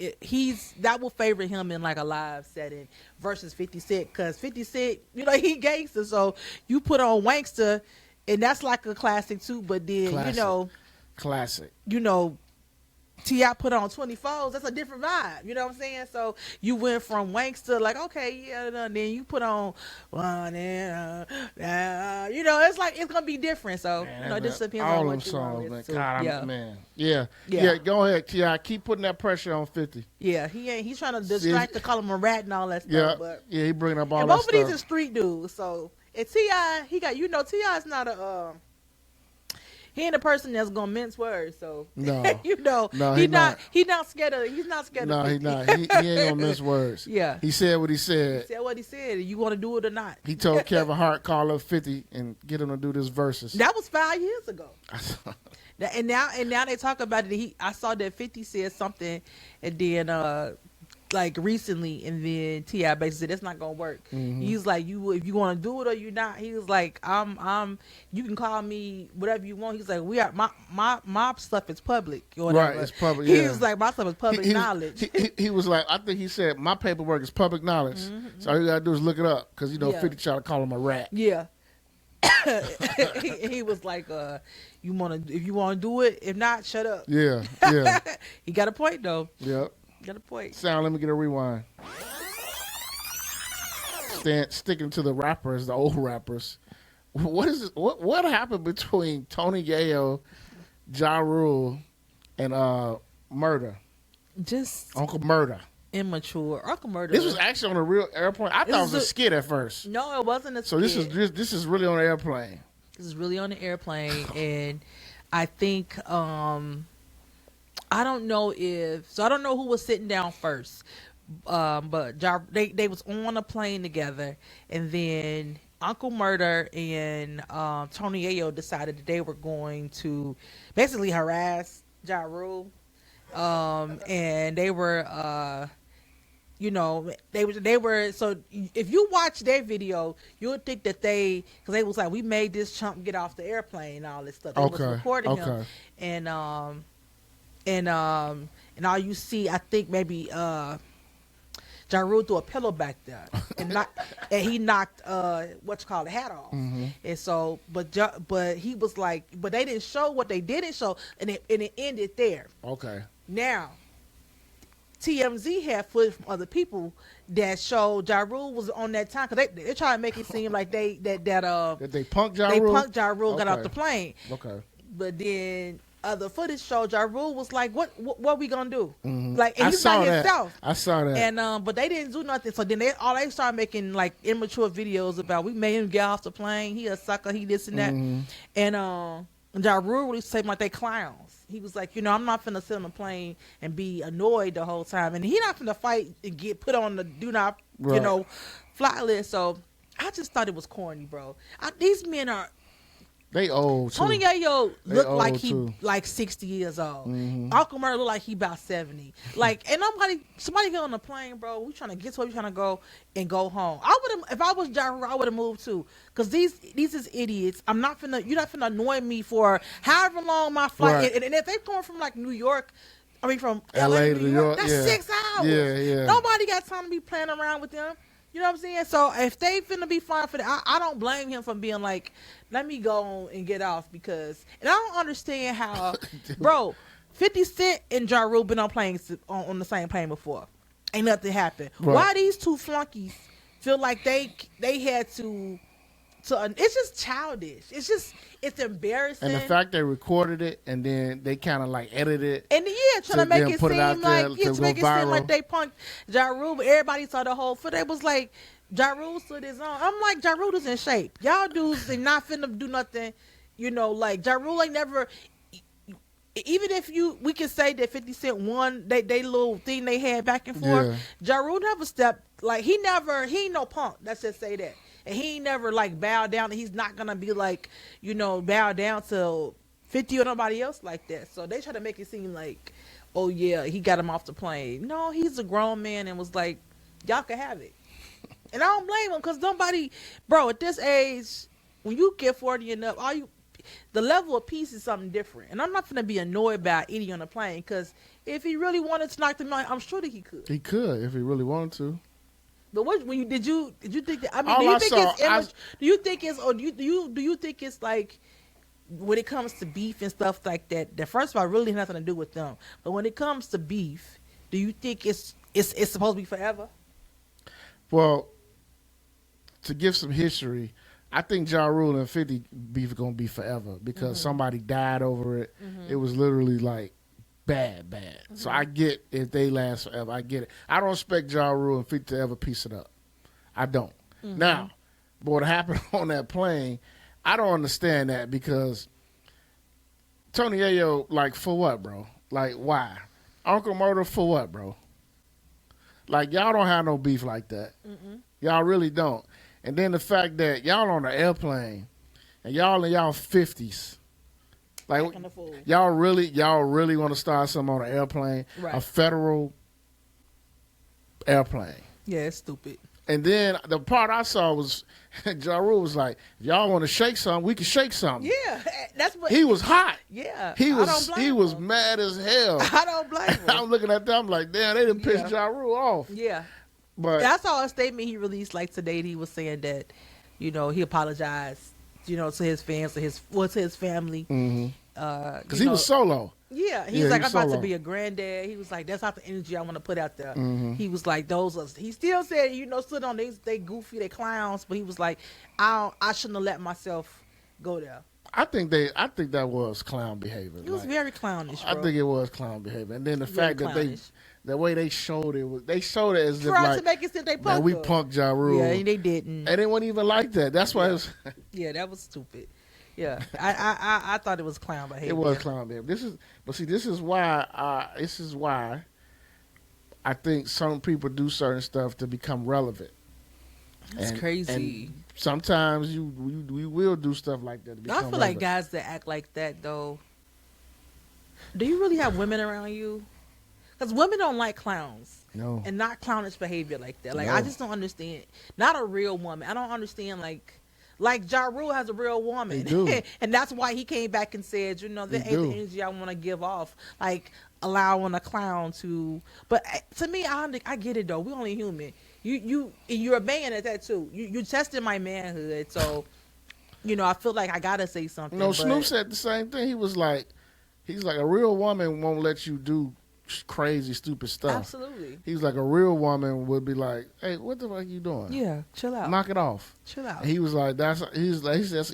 that will favor him in like a live setting versus 50 Cent, because 50 Cent, he gangster. So you put on Wankster, and that's like a classic too. But then classic. T.I. put on 24s, that's a different vibe. You know what I'm saying? So you went from Wankster, like, okay, then you put on one and it's like it's gonna be different. So this depends on what you want. Man. God, man. Yeah. Go ahead, T.I. Keep putting that pressure on 50. Yeah, he's trying to distract to call him a rat and all that stuff. Yeah, he bringing up all and that both stuff. of these are street dudes. So and T.I. he got T.I. is not a he ain't a person that's gonna mince words, so no, no, he's not scared of. He's not scared no, of. No, he's not. He ain't gonna mince words. Yeah, he said what he said. He said what he said. You want to do it or not? He told Kevin Hart call up 50 and get him to do this verses. That was 5 years ago. and now they talk about it. I saw that 50 said something, and then like recently, and then T.I. basically said that's not gonna work. He's like, if you want to do it or you not. He was like, you can call me whatever you want. He's like, my stuff is public or whatever. Right, it's public. He was like, my stuff is public knowledge. He was like, I think he said my paperwork is public knowledge. So all you gotta do is look it up, because 50 tried to call him a rat. Yeah. he was like, if you want to do it, if not, shut up. Yeah. He got a point though. Yep. Got a point. Sound, let me get a rewind. Sticking to the rappers, the old rappers. What is this? What happened between Tony Yayo, Ja Rule, and Murder? Just Uncle Murder. Immature. Uncle Murder. This was actually on a real airplane. I thought it was a skit at first. No, it wasn't a skit. So this is really on the airplane. This is really on the airplane, and I think I don't know who was sitting down first, but they was on a plane together, and then Uncle Murder and Tony Yayo decided that they were going to basically harass Ja Rule, and they were they were. So if you watch their video, you'll think that because they was like, we made this chump get off the airplane and all this stuff. They was recording him, and all you see, I think maybe Ja Rule threw a pillow back there, and he knocked the hat off, and so but he was like, but they didn't show what they didn't show, and it ended there. Okay. Now, TMZ had footage from other people that showed Ja Rule was on that time because they try to make it seem like that they punked Ja they Rule? punked Ja Rule, got off Okay. the plane. Okay. But then other footage showed Ja Rule was like, what we gonna do? Mhm. Like, and I he was saw by that. himself. I saw that. And but they didn't do nothing. So then they started making like immature videos about we made him get off the plane. He a sucker. He this and that. Mhm. And Ja Rule was saying like they clowns. He was like, I'm not finna sit on the plane and be annoyed the whole time. And he not finna fight and get put on the do not Right. fly list. So I just thought it was corny, bro. These men are. They old too. Tony Yayo They looked old like he too. like 60 years old. Mhm. Uncle Murray looked like he about 70. Like, and somebody get on the plane, bro. We trying to get to where we trying to go and go home. I would have, if I was Ja Rule, I would have moved too. Cause these is idiots. You're not finna annoy me for however long my flight. Right. And if they come from like New York, from LA LA to New York, that's yeah. 6 hours. Yeah. Nobody got time to be playing around with them. You know what I'm saying? So if they finna be fine for that, I don't blame him for being like, let me go on and get off because, and I don't understand how, bro, 50 Cent and Ja Rule been on planes on the same plane before. Ain't nothing happened. Right. Why these two flunkies feel like they had to it's just childish. It's embarrassing. And the fact they recorded it and then they kind of like edited it. And trying to make then it put it seem out there like to to make go it seem like viral. they punked Ja Rule, but everybody saw the whole foot. It was like Ja Rule stood his own. I'm like, Ja Rule is in shape. Y'all dudes ain't not finna do nothing. Like Ja Rule ain't never. Even if we can say that 50 Cent won they little thing they had back and forth, Ja Rule never stepped like he ain't no punk. Let's just say that. And he ain't never like bowed down. And he's not gonna be like bow down to 50 or nobody else like that. So they try to make it seem like, oh yeah, he got him off the plane. No, he's a grown man and was like, y'all can have it. And I don't blame him because nobody, bro, at this age, when you get 40 and up, the level of peace is something different. And I'm not gonna be annoyed by Eddie on the plane because if he really wanted to knock them out, I'm sure that he could. He could if he really wanted to. But did you think that? I mean, All do you I think saw- it's image? Do you think it's or do you think it's like when it comes to beef and stuff like that? That first of all, really has nothing to do with them. But when it comes to beef, do you think it's supposed to be forever? Well, to give some history, I think Ja Rule and 50 beef is going to be forever because somebody died over it. It was literally like bad. So I get if they last forever. I get it. I don't expect Ja Rule and 50 to ever piece it up. I don't. Now, but what happened on that plane, I don't understand that because Tony Yayo, like, for what, bro? Like, why? Uncle Murder, for what, bro? Like, y'all don't have no beef like that. Y'all really don't. And then the fact that y'all on the airplane and y'all in y'all 50s. Like, Acting a fool. y'all really want to start something on an airplane, Right. a federal airplane. Yeah, it's stupid. And then the part I saw was Ja Rule was like, if y'all want to shake something, we can shake something. Yeah, that's what He was hot. Yeah, He I don't blame was him. mad as hell. I don't blame him. I'm looking at that, I'm like, damn, they done pissed Yeah. Ja Rule off. Yeah. But I saw a statement he released like today. He was saying that, he apologized, to his fans, to his family. because he was solo. Yeah, he's Yeah, like, he I'm about solo. to be a granddad. He was like, that's not the energy I want to put out there. Mm-hmm. He was like, he still said, stood on they goofy, they clowns, but he was like, I shouldn't have let myself go there. I think that was clown behavior. It was Like, very clownish, bro. I think it was clown behavior, and then the Very fact that clownish. the way they showed it was as if Tried like to make it seem they man, we punked him. punked Ja Rule. Yeah, and they didn't. And it wasn't even like that. That's why it was. Yeah, that was stupid. Yeah, I thought it was clown behavior. It was clown behavior. This is why I think some people do certain stuff to become relevant. That's crazy. And sometimes we will do stuff like that to I become feel like relevant. guys that act like that though. Do you really have women around you? Because women don't like clowns No. and not clownish behavior like that. Like No. I just don't understand. Not a real woman. I don't understand like Ja Rule has a real woman. They do. And that's why he came back and said, that They ain't do. the energy I want to give off. Like allowing a clown to. But to me, I get it though. We only human. You're a man at that too. You tested my manhood, so I feel like I gotta say something. No, but- Snoop said the same thing. He's like, a real woman won't let you do crazy, stupid stuff. Absolutely. He was like, a real woman would be like, hey, what the fuck you doing? Yeah, chill out. Knock it off. Chill out. And he was like, that's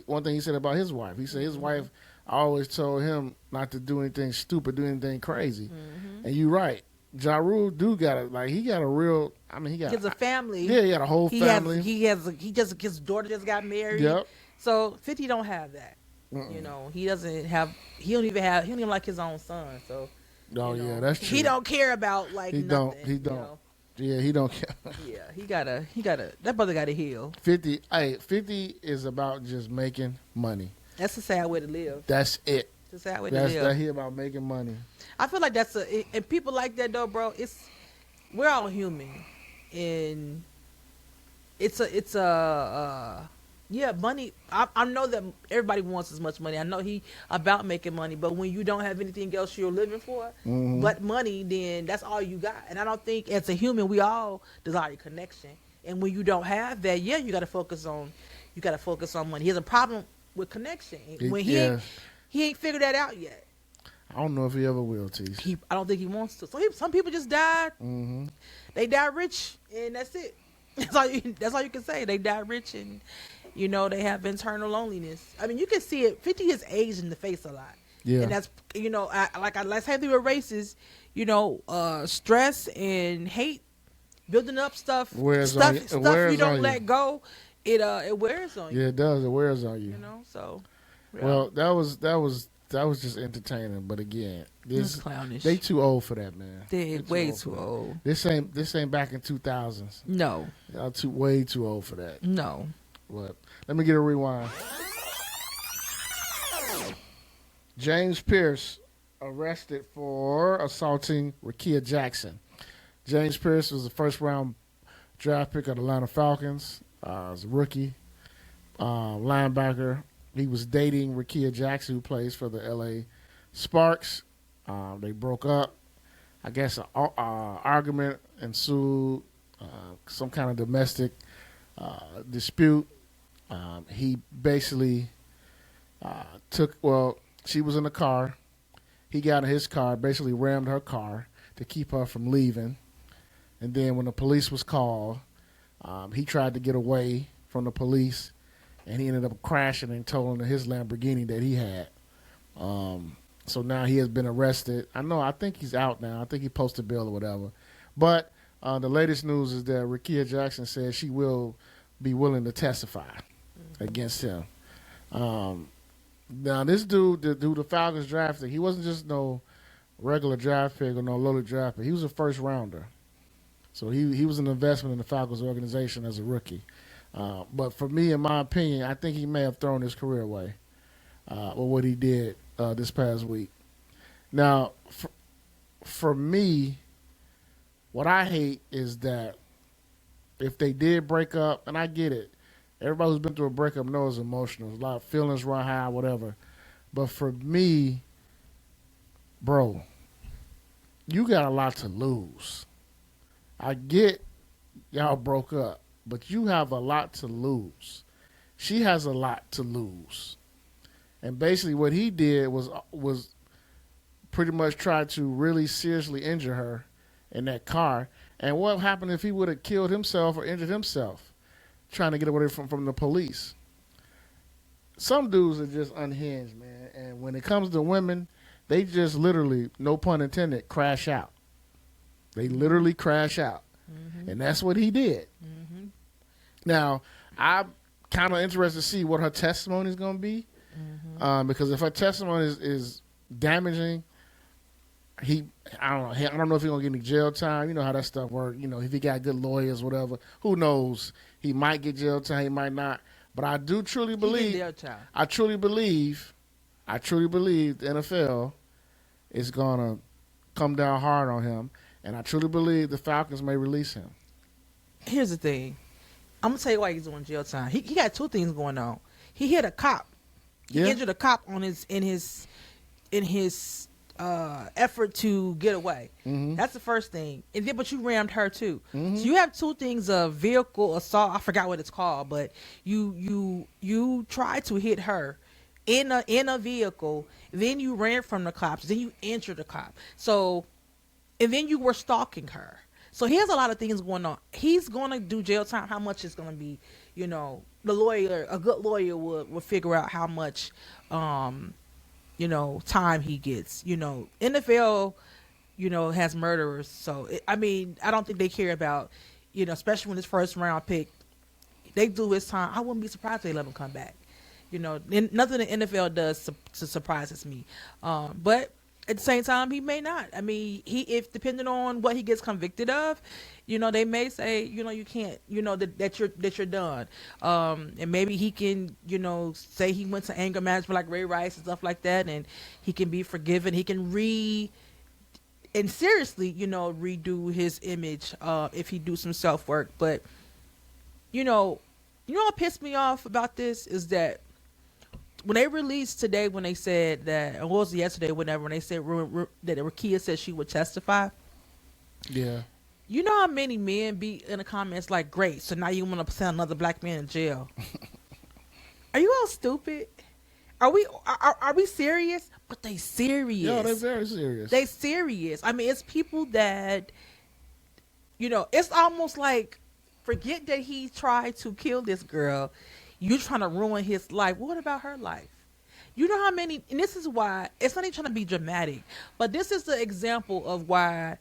one thing he said about his wife. He said his wife always told him not to do anything stupid, do anything crazy. And you're right. Ja Rule he got a real, he got. He has a family. Yeah, he got a whole family. His daughter just got married. Yep. So 50 don't have that. You know, he don't even like his own son. So. Yeah, that's true. He don't care about He nothing. don't. You know? Yeah, he don't care. Yeah, he gotta. That brother gotta heal. 50 is about just making money. That's a sad way to live. That's it. It's a sad way to live. That's about making money. I feel like and people like that though, bro. We're all human, and money. I know that everybody wants as much money. I know he about making money, but when you don't have anything else you're living for, but money, then that's all you got. And I don't think as a human we all desire connection. And when you don't have that, you got to focus on money. He has a problem with connection. He ain't figured that out yet. I don't know if he ever will, Tise. I don't think he wants to. Some people just died. They died rich, and that's it. That's all you can say. They died rich, and they have internal loneliness. I mean, you can see it. 50 has aged in the face a lot. Yeah. And that's, let's say they were racist, stress and hate, building up stuff you don't let go, it wears on you. Yeah, it does. It wears on you. So. Yeah. Well, that was just entertaining, but again, That's clownish. They too old for that, man. They're way too old. This ain't back in 2000s. No. Y'all way too old for that. No. But let me get a rewind. James Pearce arrested for assaulting Rickea Jackson. James Pearce was the first round draft pick of the Atlanta Falcons. As a rookie linebacker. He was dating Rickea Jackson, who plays for the LA Sparks. They broke up. I guess an argument ensued, some kind of domestic dispute. He basically she was in the car. He got in his car, basically rammed her car to keep her from leaving. And then when the police was called, he tried to get away from the police, and he ended up crashing and totaling his Lamborghini that he had. So now he has been arrested. I think he's out now. I think he posted bail or whatever. But the latest news is that Rickea Jackson says she will be willing to testify against him. Now, this dude, the Falcons drafted, he wasn't just no regular draft pick or no lowly draft pick. He was a first rounder. So he was an investment in the Falcons organization as a rookie. But for me, in my opinion, I think he may have thrown his career away with what he did this past week. Now, for me, what I hate is that if they did break up, and I get it, everybody who's been through a breakup knows it's emotional. There's a lot of feelings run high, whatever. But for me, bro, you got a lot to lose. I get y'all broke up, but you have a lot to lose. She has a lot to lose. And basically what he did was pretty much try to really seriously injure her in that car. And what happened if he would have killed himself or injured himself trying to get away from the police? Some dudes are just unhinged, man. And when it comes to women, they just literally, no pun intended, crash out. They literally crash out. Mm-hmm. And that's what he did. Mm-hmm. Now, I'm kind of interested to see what her testimony is going to be. Mm-hmm. Because if her testimony is damaging, I don't know if he's going to get any jail time. You know how that stuff works. You know, if he got good lawyers, whatever, who knows? He might get jail time, he might not. But I do truly believe, I truly believe the NFL is going to come down hard on him. And I truly believe the Falcons may release him. Here's the thing. I'm going to tell you why he's doing jail time. He got two things going on. He hit a cop. He injured a cop in his effort to get away. Mm-hmm. That's the first thing. And then, but you rammed her too. Mm-hmm. So you have two things of vehicle assault. I forgot what it's called, but you tried to hit her in a vehicle. Then you ran from the cops. Then you injured the cop. So and then you were stalking her. So he has a lot of things going on. He's going to do jail time. How much it's going to be, you know, the lawyer, a good lawyer would figure out how much, you know, time he gets. You know, NFL, you know, has murderers. So, I mean, I don't think they care about, you know, especially when his first round pick, they do his time. I wouldn't be surprised if they let him come back. You know, nothing the NFL does surprises me. But at the same time, he may not. I mean, if depending on what he gets convicted of, you know, they may say, you know, you can't, you know, that you're done. And maybe he can, you know, say he went to anger management like Ray Rice and stuff like that, and he can be forgiven. He can and seriously, you know, redo his image if he do some self work. But you know what pissed me off about this is that when they released today, when they said that, or was it yesterday, whenever, when they said that Rakia said she would testify. Yeah. You know how many men be in the comments like, great, so now you want to send another black man in jail. Are you all stupid? Are we serious? But they serious. Yeah, they're very serious. They serious. I mean, it's people that, you know, it's almost like, forget that he tried to kill this girl. You trying to ruin his life. What about her life? You know how many, and this is why, it's not even trying to be dramatic, but this is the example of why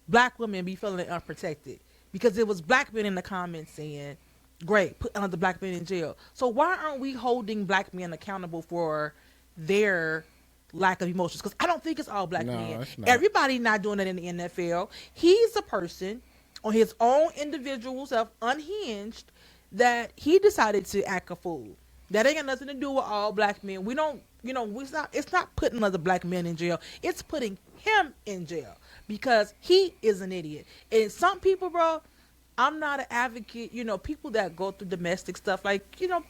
black women be feeling unprotected. Because it was black men in the comments saying, great, put another black man in jail. So why aren't we holding black men accountable for their lack of emotions? Because I don't think it's all black men. It's not. Everybody not doing it in the NFL. He's a person on his own individual self, unhinged, that he decided to act a fool. That ain't got nothing to do with all black men. We don't, you know, it's not putting another black man in jail. It's putting him in jail because he is an idiot. And some people, bro, I'm not an advocate, you know, people that go through domestic stuff, like, you know,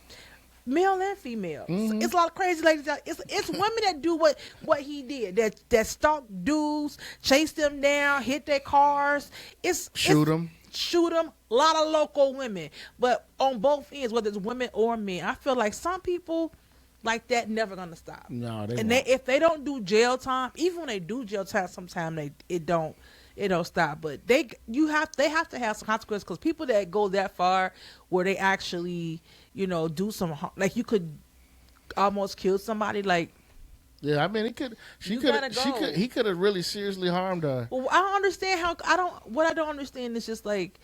male and female. Mm-hmm. It's a lot of crazy ladies out. It's women that do what he did. That stalk dudes, chase them down, hit their cars. Shoot them. A lot of local women, but on both ends, whether it's women or men, I feel like some people like that never gonna stop. No, if they don't do jail time, even when they do jail time, sometimes it don't stop. But they have to have some consequences, because people that go that far where they actually, you know, do some harm, like you could almost kill somebody, like. Yeah, I mean, he could have really seriously harmed her. Well, I don't understand what I don't understand is just like,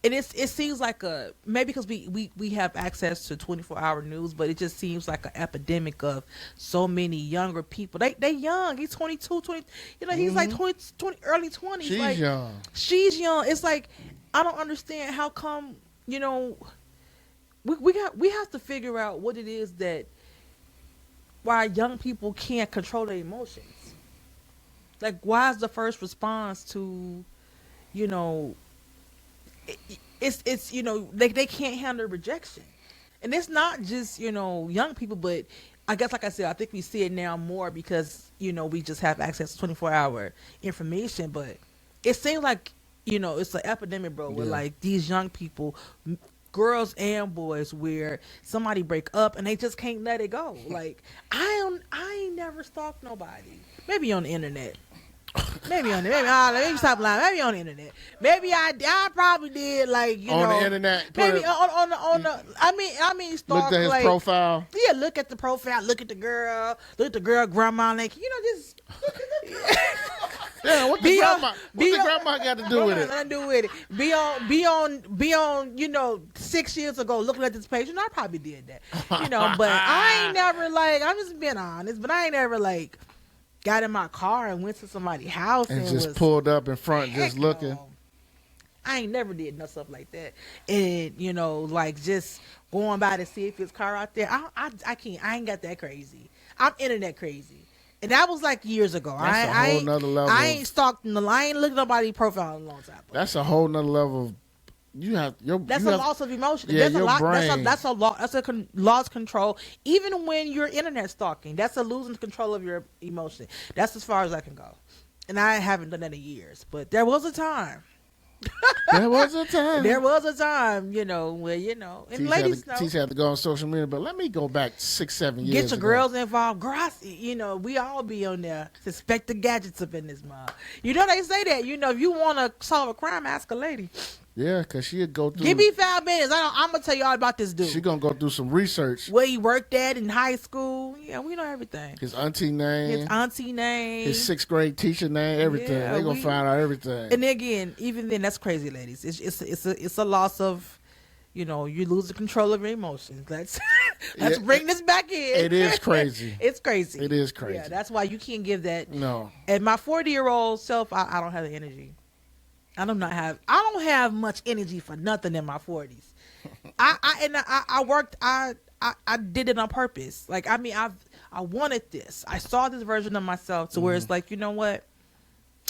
and it seems like maybe because we have access to 24-hour news, but it just seems like an epidemic of so many younger people. They young. He's 22, 20, you know, he's like 20, early 20s. She's like, young. She's young. It's like, I don't understand how come, you know, we have to figure out what it is that, why young people can't control their emotions. Like, why is the first response to, you know, it's you know, they can't handle rejection. And it's not just, you know, young people, but I guess, like I said, I think we see it now more because, you know, we just have access to 24-hour information. But it seems like, you know, it's an epidemic, bro, where like these young people, girls and boys, where somebody break up and they just can't let it go. Like, I ain't never stalked nobody. Maybe on the internet. Let me stop lying. Maybe on the internet. Maybe I probably did, like, you know, on the internet. Maybe on the. I mean, stalk. Look at his like, profile. Yeah, look at the profile. Look at the girl grandma. Like, you know, just. Yeah, what the grandma got to do with it? Nothing to do with it. Be on. You know, 6 years ago, looking at this page, and I probably did that. You know, but I ain't never, like, I'm just being honest, but I ain't never, like, got in my car and went to somebody's house and just pulled up in front, just looking. No. I ain't never did no stuff like that. And, you know, like, just going by to see if his car out there. I can't. I ain't got that crazy. I'm internet crazy. And that was like years ago. That's a whole nother level. I ain's stalked. I ain't looked at nobody's profile in a long time. That's a whole nother level of. That's a loss of emotion. Yeah, your brain. That's a lost control. Even when you're internet stalking, that's a losing control of your emotion. That's as far as I can go. And I haven't done that in years. But there was a time. There was a time. There was a time, where, and ladies know. Tise had to go on social media, but let me go back 6-7 years Get your ago. girls involved. Girls, we all be on there. Suspect the gadgets up in this mug. They say that. If you want to solve a crime, ask a lady. Yeah, because she'd go through. Give me 5 minutes. I'm going to tell you all about this dude. She going to go through some research. Where he worked at in high school. Yeah, we know everything. His auntie name. His auntie name. His 6th grade teacher name. Everything. Yeah, They're going to find out everything. And again, even then, that's crazy, ladies. It's a loss of, you lose the control of your emotions. Let's bring this back in. It is crazy. It's crazy. It is crazy. Yeah, that's why you can't give that. No. At my 40-year-old self, I don't have the energy. I don't have much energy for nothing in my 40s. I did it on purpose. Like, I wanted this. I saw this version of myself to where it's like, you know what?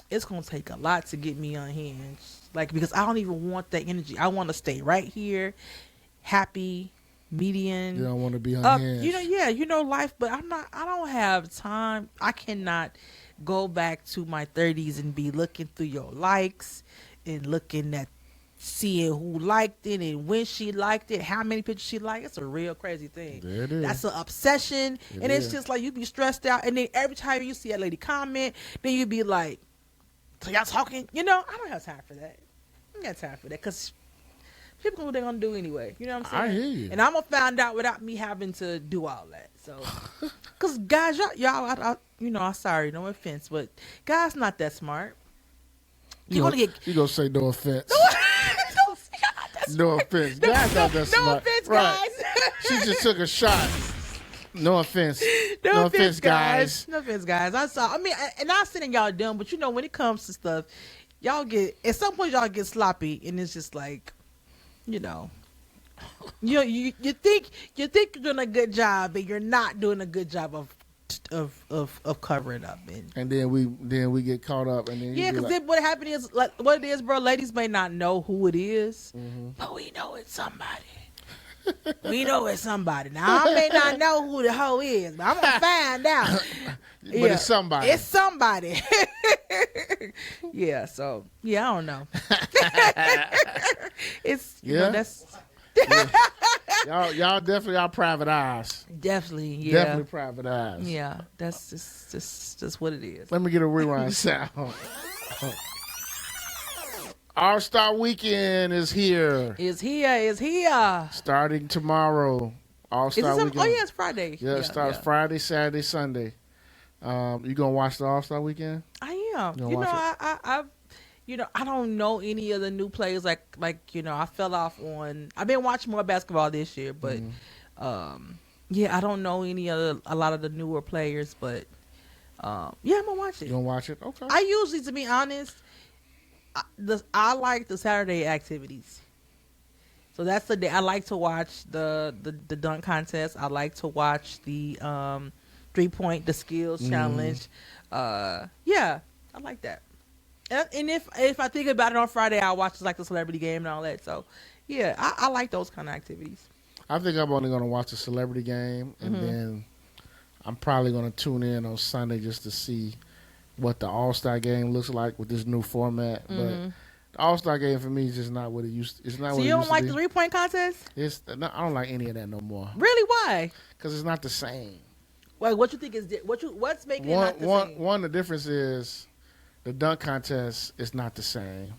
It's going to take a lot to get me unhinged. Like, because I don't even want that energy. I want to stay right here, happy, median. You don't want to be unhinged. Life, but I don't have time. I cannot go back to my 30s and be looking through your likes and looking at seeing who liked it and when she liked it, how many pictures she liked. It's a real crazy thing. There it is. That's an obsession. It's just like you be stressed out, and then every time you see a lady comment, then you be like, so y'all talking? I don't have time for that. I don't got time for that because people know what they're going to do anyway. You know what I'm saying? I hear you. And I'm going to find out without me having to do all that. So, because guys, y'all, I'm sorry, no offense, but guys not that smart. You going to say no offense. No offense. Guys not that smart. No offense, right. guys. She just took a shot. No offense. No offense, guys. No offense, guys. And I'm saying y'all dumb, but when it comes to stuff, y'all at some point y'all get sloppy, and it's just like, you think you're doing a good job, but you're not doing a good job of covering up, and then we get caught up, and then because then what happened is, like, what it is, bro. Ladies may not know who it is, but we know it's somebody. We know it's somebody. Now I may not know who the hoe is, but I'm gonna find out. But it's somebody. It's somebody. Yeah. So I don't know. It's that's. Yeah. Y'all definitely are private eyes. Definitely, yeah. Definitely private eyes. Yeah, that's just what it is. Let me get a rewind sound. Allstar Weekend is here. Is here. Starting tomorrow. Allstar Weekend. Oh yeah, it's Friday. Yeah, it starts Friday, Saturday, Sunday. You gonna watch the Allstar Weekend? I am. I don't know any of the new players. Like I fell off on. I've been watching more basketball this year, but I don't know a lot of the newer players. But I'm gonna watch it. You gonna watch it? Okay. I usually, to be honest, I like the Saturday activities. So that's the day I like to watch the dunk contest. I like to watch the 3-point, the skills challenge. I like that. And if I think about it on Friday, I'll watch like the celebrity game and all that. So, I like those kind of activities. I think I'm only going to watch the celebrity game, and then I'm probably going to tune in on Sunday just to see what the All-Star game looks like with this new format. But the All-Star game for me is just not what it used. It's not. So what you it don't used like to the be. 3-point contest? I don't like any of that no more. Really? Why? Because it's not the same. Well, what you think is what's making it not the same? One, the difference is the dunk contest is not the same.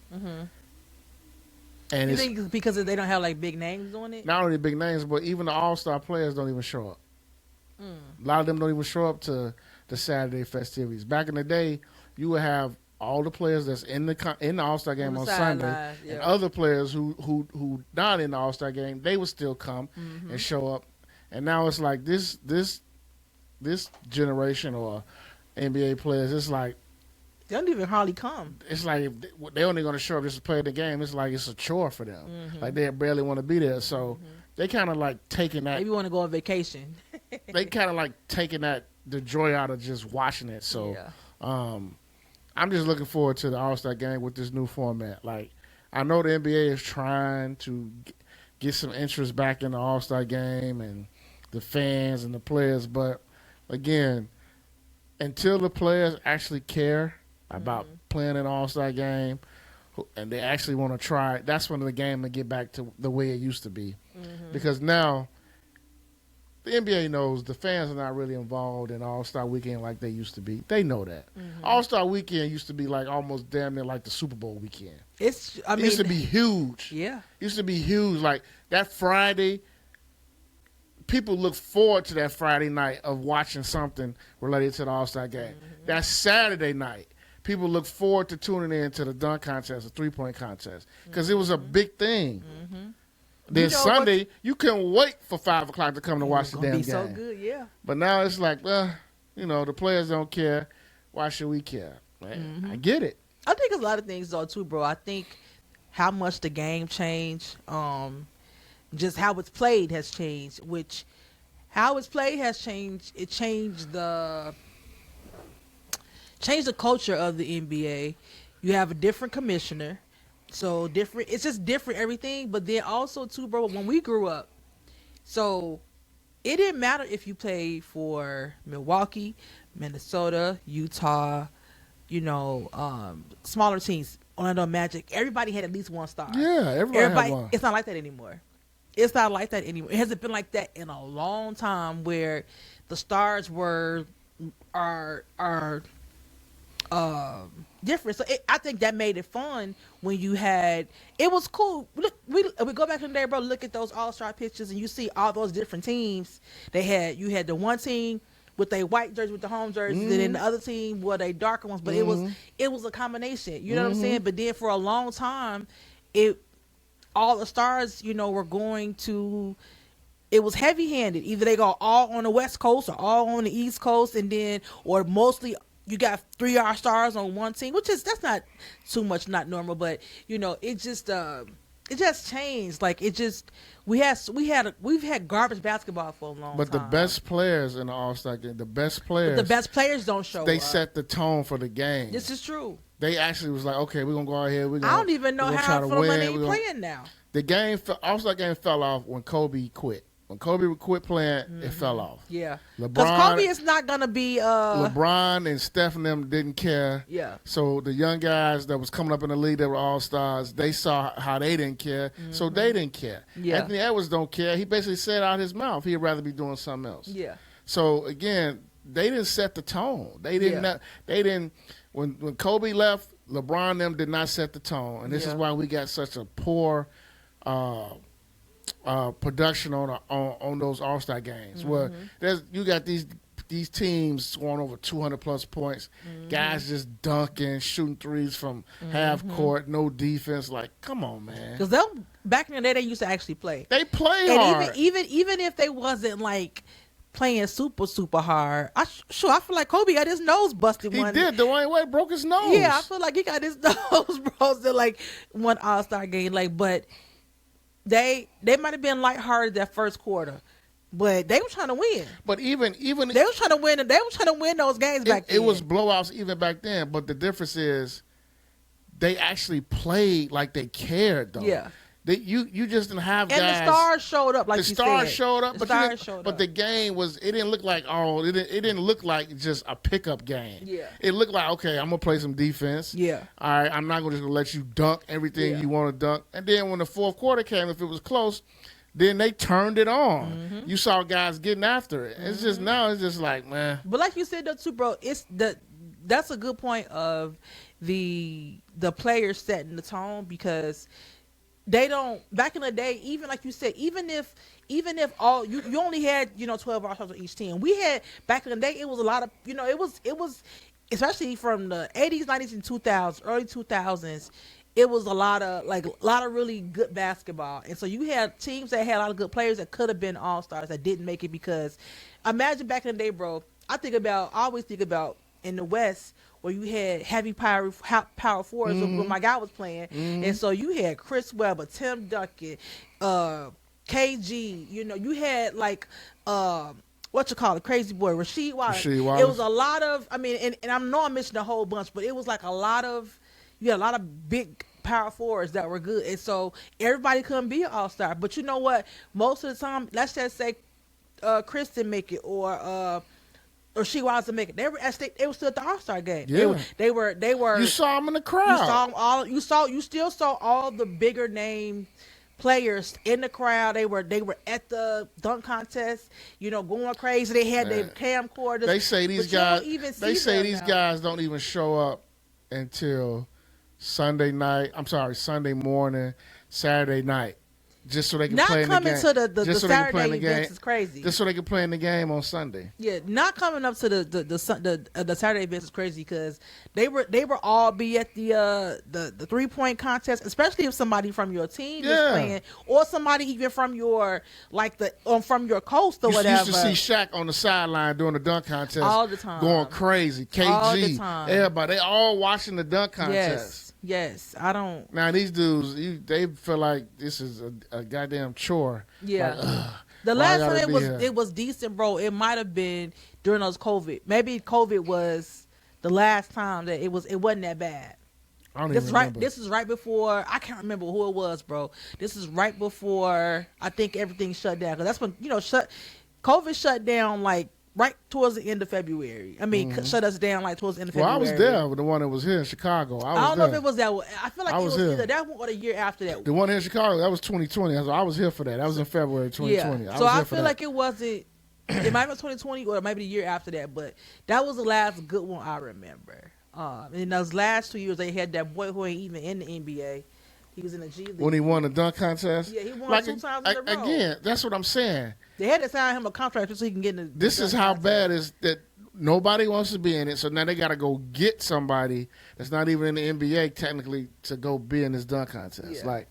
And you think because they don't have like big names on it? Not only big names, but even the All-Star players don't even show up. A lot of them don't even show up to the Saturday festivities. Back in the day, you would have all the players that's in the All-Star game on Sunday, and other players who not in the All-Star game, they would still come and show up. And now it's like this generation or NBA players, it's like they don't even hardly come. It's like they're only going to show up just to play the game. It's like it's a chore for them. Like they barely want to be there. So they kind of like taking that. Maybe want to go on vacation. They kind of like taking the joy out of just watching it. So I'm just looking forward to the All-Star game with this new format. Like I know the NBA is trying to get some interest back in the All-Star game and the fans and the players. But again, until the players actually care about playing an All-Star game, and they actually want to try. That's when the game will get back to the way it used to be, because now the NBA knows the fans are not really involved in All-Star Weekend like they used to be. They know that. All-Star Weekend used to be like almost damn near like the Super Bowl weekend. It used to be huge. Yeah. It used to be huge. Like that Friday, people look forward to that Friday night of watching something related to the All-Star game. That Saturday night, people look forward to tuning in to the dunk contest, the three-point contest, because it was a big thing. Then Sunday, you couldn't wait for 5 o'clock to come to watch the damn game. So good, yeah. But now it's like, the players don't care. Why should we care? Man, I get it. I think a lot of things though too, bro. I think how much the game changed, just how it's played has changed. Which how it's played has changed. It changed the culture of the NBA. You have a different commissioner. So different, it's just different everything. But then also too, bro, when we grew up, so it didn't matter if you played for Milwaukee, Minnesota, Utah, smaller teams, Orlando Magic. Everybody had at least one star. Yeah, everybody had one. It's not like that anymore. It's not like that anymore. It hasn't been like that in a long time, where the stars are different. So I think that made it fun when you had. It was cool. Look, we go back in the day, bro. Look at those All-Star pictures, and you see all those different teams. You had the one team with their white jerseys with the home jerseys, and then the other team with they darker ones. But it was a combination. You know what I'm saying? But then for a long time, all the stars, were going to. It was heavy-handed. Either they go all on the West Coast or all on the East Coast, and then or mostly. You got 3 All-Stars on one team, that's not too much, not normal, but it just changed. Like we've had garbage basketball for a long time. But the best players in the All-Star game, the best players don't show they up. set the tone for the game. This is true. They actually was like, okay, we're gonna go out here. I don't even know how Philadelphia ain't playing now. The game, All-Star game fell off when Kobe quit. When Kobe quit playing, it fell off. Yeah. Because Kobe is not going to be... LeBron and Steph and them didn't care. Yeah. So the young guys that was coming up in the league that were all-stars, they saw how they didn't care, so they didn't care. Yeah. Anthony Edwards don't care. He basically said out his mouth he'd rather be doing something else. Yeah. So, again, they didn't set the tone. They didn't... When Kobe left, LeBron and them did not set the tone. And this is why we got such a poor... production on those All-Star games where you got these teams scoring over 200 plus points, guys just dunking, shooting threes from half court, no defense. Like, come on, man. Because back in the day, they used to actually play. They play and hard. Even if they wasn't like playing super hard, I feel like Kobe got his nose busted. He did. Dwayne Wade broke his nose. Yeah, I feel like he got his nose busted like one All-Star game. But. They might have been lighthearted that first quarter, but they were trying to win. But even they were trying to win. They were trying to win those games back then. It was blowouts even back then. But the difference is, they actually played like they cared, though. Yeah. You just didn't have guys. And the stars showed up, like you said. The stars showed up, but the game was. It didn't look like it didn't look like just a pickup game. Yeah. It looked like, okay, I'm gonna play some defense. Yeah. All right, I'm not gonna let you dunk everything you want to dunk. And then when the fourth quarter came, if it was close, then they turned it on. You saw guys getting after it. It's just now. It's just like, man. But like you said though too, bro, that's a good point of the players setting the tone, because. They don't. Back in the day, even like you said, even if all you only had 12 All-Stars on each team. We had back in the day. It was a lot of it was especially from the 80s, 90s, and 2000s, early 2000s. It was a lot of really good basketball, and so you had teams that had a lot of good players that could have been All-Stars that didn't make it. Because imagine back in the day, bro. I always think about in the West. Where you had heavy power forwards when my guy was playing, and so you had Chris Webber, Tim Duncan, KG. You had like crazy boy Rasheed Wallace. It was a lot of. I mean, and I know I'm missing a whole bunch, but it was like you had a lot of big power forwards that were good, and so everybody couldn't be an All-Star. But you know what? Most of the time, let's just say Chris didn't make it, or or she wasn't making. They were still at the All-Star game. Yeah. They were. You saw them in the crowd. You saw them all. You still saw all the bigger name players in the crowd. They were at the dunk contest, going crazy. They had their camcorders. They say these guys. They say these guys don't even show up until Sunday morning, Saturday night, just so they can play in the game. Not coming to the Saturday events is crazy. Just so they can play in the game on Sunday. Yeah, not coming up to the Saturday events is crazy because they were all be at the 3-point contest, especially if somebody from your team is playing or somebody even from your from your coast or whatever. You used to see Shaq on the sideline doing the dunk contest all the time, going crazy. KG, all the time. Everybody, they all watching the dunk contest. Yes, I don't. Now these dudes, they feel like this is a goddamn chore. Yeah. Like, the last time it was decent, bro. It might have been during those COVID. Maybe COVID was the last time that it wasn't that bad. I don't even remember. This is right before. I can't remember who it was, bro. This is right before I think everything shut down. Because that's when COVID shut down like right towards the end of February. I mean, shut us down like towards the end of February. Well, I was there with the one that was here in Chicago. I don't know if it was that one. I feel like it was either that one or the year after that. The one here in Chicago, that was 2020. I was here for that. That was in February 2020. Yeah. So I feel like it wasn't. It might have been 2020 or maybe the year after that. But that was the last good one I remember. In those last 2 years, they had that boy who ain't even in the NBA. He was in the G League. When he won the dunk contest? Yeah, he won 2 times in a row. Again, that's what I'm saying. They had to sign him a contract just so he can get in the This is how bad is that nobody wants to be in it, so now they got to go get somebody that's not even in the NBA technically to go be in this dunk contest. Yeah.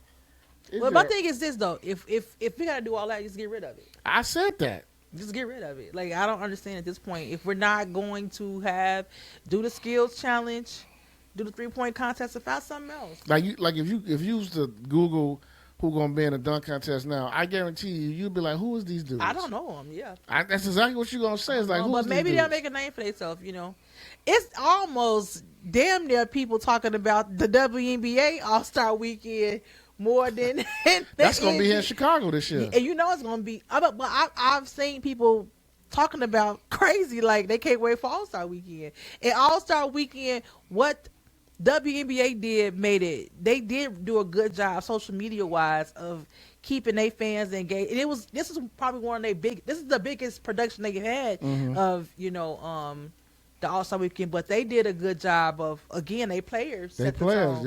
Well, my thing is this, though. If we got to do all that, just get rid of it. I said that. Just get rid of it. Like, I don't understand at this point. If we're not going to do the skills challenge, do the 3-point contest, about something else. Like if you use the Google who gonna be in a dunk contest now, I guarantee you'd be like, who is these dudes? I don't know them. Yeah, that's exactly what you're gonna say. It's like, who is these dudes? But maybe they'll make a name for themselves. It's almost damn near people talking about the WNBA All-Star Weekend more than that's gonna be here in Chicago this year. And it's gonna be. But I've seen people talking about crazy like they can't wait for All-Star Weekend. And All-Star Weekend, what WNBA they did do a good job social media wise of keeping their fans engaged. And this is probably one of this is the biggest production they had of the All-Star Weekend, but they did a good job of, again, their players. Their players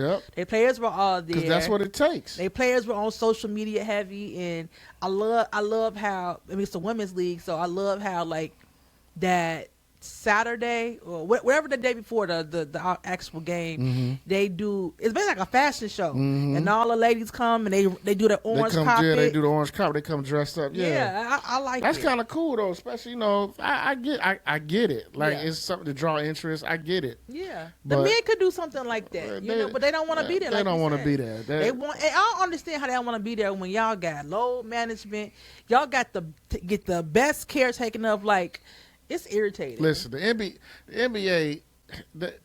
were all there. Because that's what it takes. Their players were on social media heavy, and I love how, it's a women's league, so I love how that Saturday or whatever the day before the actual game, they do. It's basically like a fashion show, and all the ladies come and they do the orange carpet. Yeah, they do the orange carpet. They come dressed up. Yeah, I like that's kind of cool though. Especially I get it. It's something to draw interest. I get it. Yeah, the men could do something like that, but they don't want to be there. They don't want to be there. They want. And I don't understand how they don't want to be there when y'all got load management. Y'all got to get the best care taken of It's irritating. Listen, the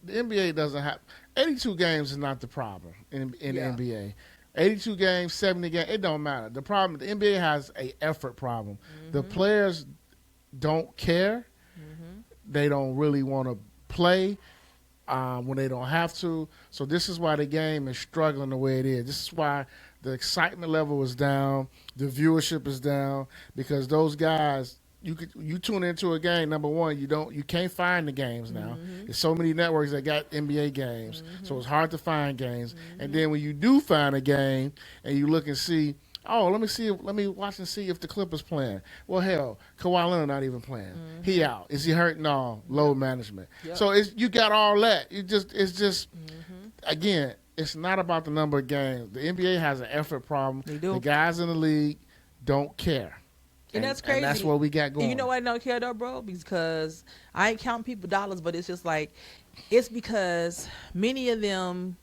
NBA doesn't have 82 games is not the problem in the NBA. 82 games, 70 games, it don't matter. The problem, the NBA has a effort problem. The players don't care. They don't really want to play when they don't have to. So this is why the game is struggling the way it is. This is why the excitement level is down, the viewership is down, because those guys. You tune into a game. Number one, you can't find the games now. There's so many networks that got NBA games, so it's hard to find games. And then when you do find a game, and you look and see, let me watch and see if the Clippers playing. Well, hell, Kawhi Leonard not even playing. He out. Is he hurt? No. Load management. Yep. So you got all that. It's just again, it's not about the number of games. The NBA has an effort problem. They do. The guys in the league don't care. And that's crazy. And that's what we got going. And you know why I don't care though, bro? Because I ain't counting people dollars, but it's just it's because many of them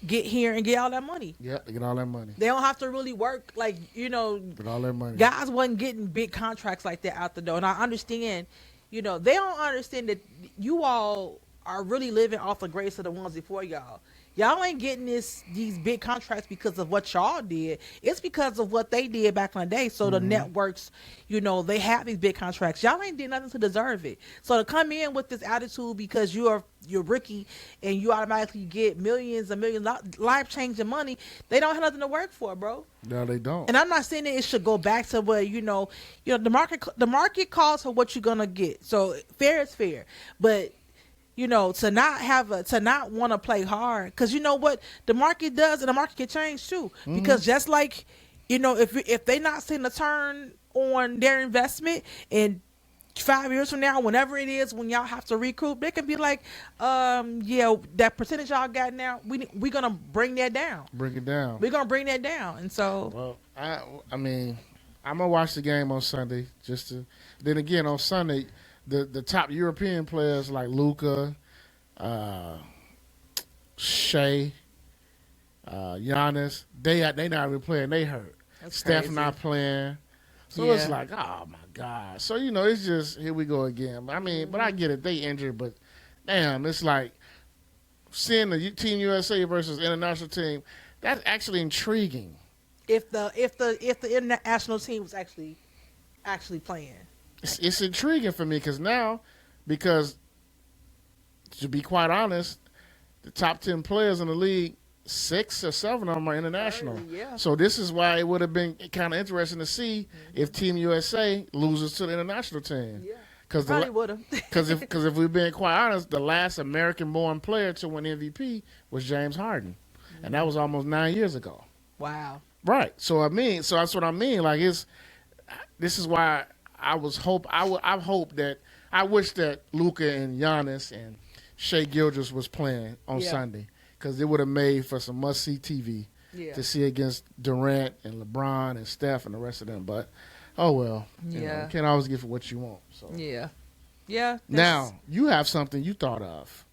get here and get all that money. Yeah, they get all that money. They don't have to really work get all that money. Guys wasn't getting big contracts like that out the door. And I understand, they don't understand that you all are really living off the grace of the ones before y'all. Y'all ain't getting these big contracts because of what y'all did. It's because of what they did back in the day. So the networks, they have these big contracts. Y'all ain't did nothing to deserve it. So to come in with this attitude because you're rookie and you automatically get millions and millions life changing money, they don't have nothing to work for, bro. No, they don't. And I'm not saying that it should go back to where the market calls for what you're gonna get. So fair is fair, but to not want to play hard, because you know what the market does, and the market can change too. Because just like, if they not seeing a turn on their investment in 5 years from now, whenever it is, when y'all have to recoup, they can be like, that percentage y'all got now, we're gonna bring that down. Bring it down. We're gonna bring that down, and so. Well, I mean, I'm gonna watch the game on Sunday. Then again on Sunday. The top European players like Luka, Shea, Giannis, they not even playing. They hurt. That's Steph crazy. not playing. So it's like, oh my God. So it's just here we go again. I mean, but I get it. They injured, but damn, it's like seeing the Team USA versus international team. That's actually intriguing. If the international team was actually playing. It's intriguing for me because to be quite honest, the top 10 players in the league, 6 or 7 of them are international. Yeah. So this is why it would have been kind of interesting to see if Team USA loses to the international team. Yeah. Probably would have. Because if we're being quite honest, the last American-born player to win MVP was James Harden, and that was almost 9 years ago. Wow. Right. So that's what I mean. Like this is why. I wish that Luka and Giannis and Shea Gilgeous was playing on Sunday, because it would have made for some must-see TV to see against Durant and LeBron and Steph and the rest of them. But, oh well. You can't always get for what you want. So. Yeah. Yeah. Now, you have something you thought of.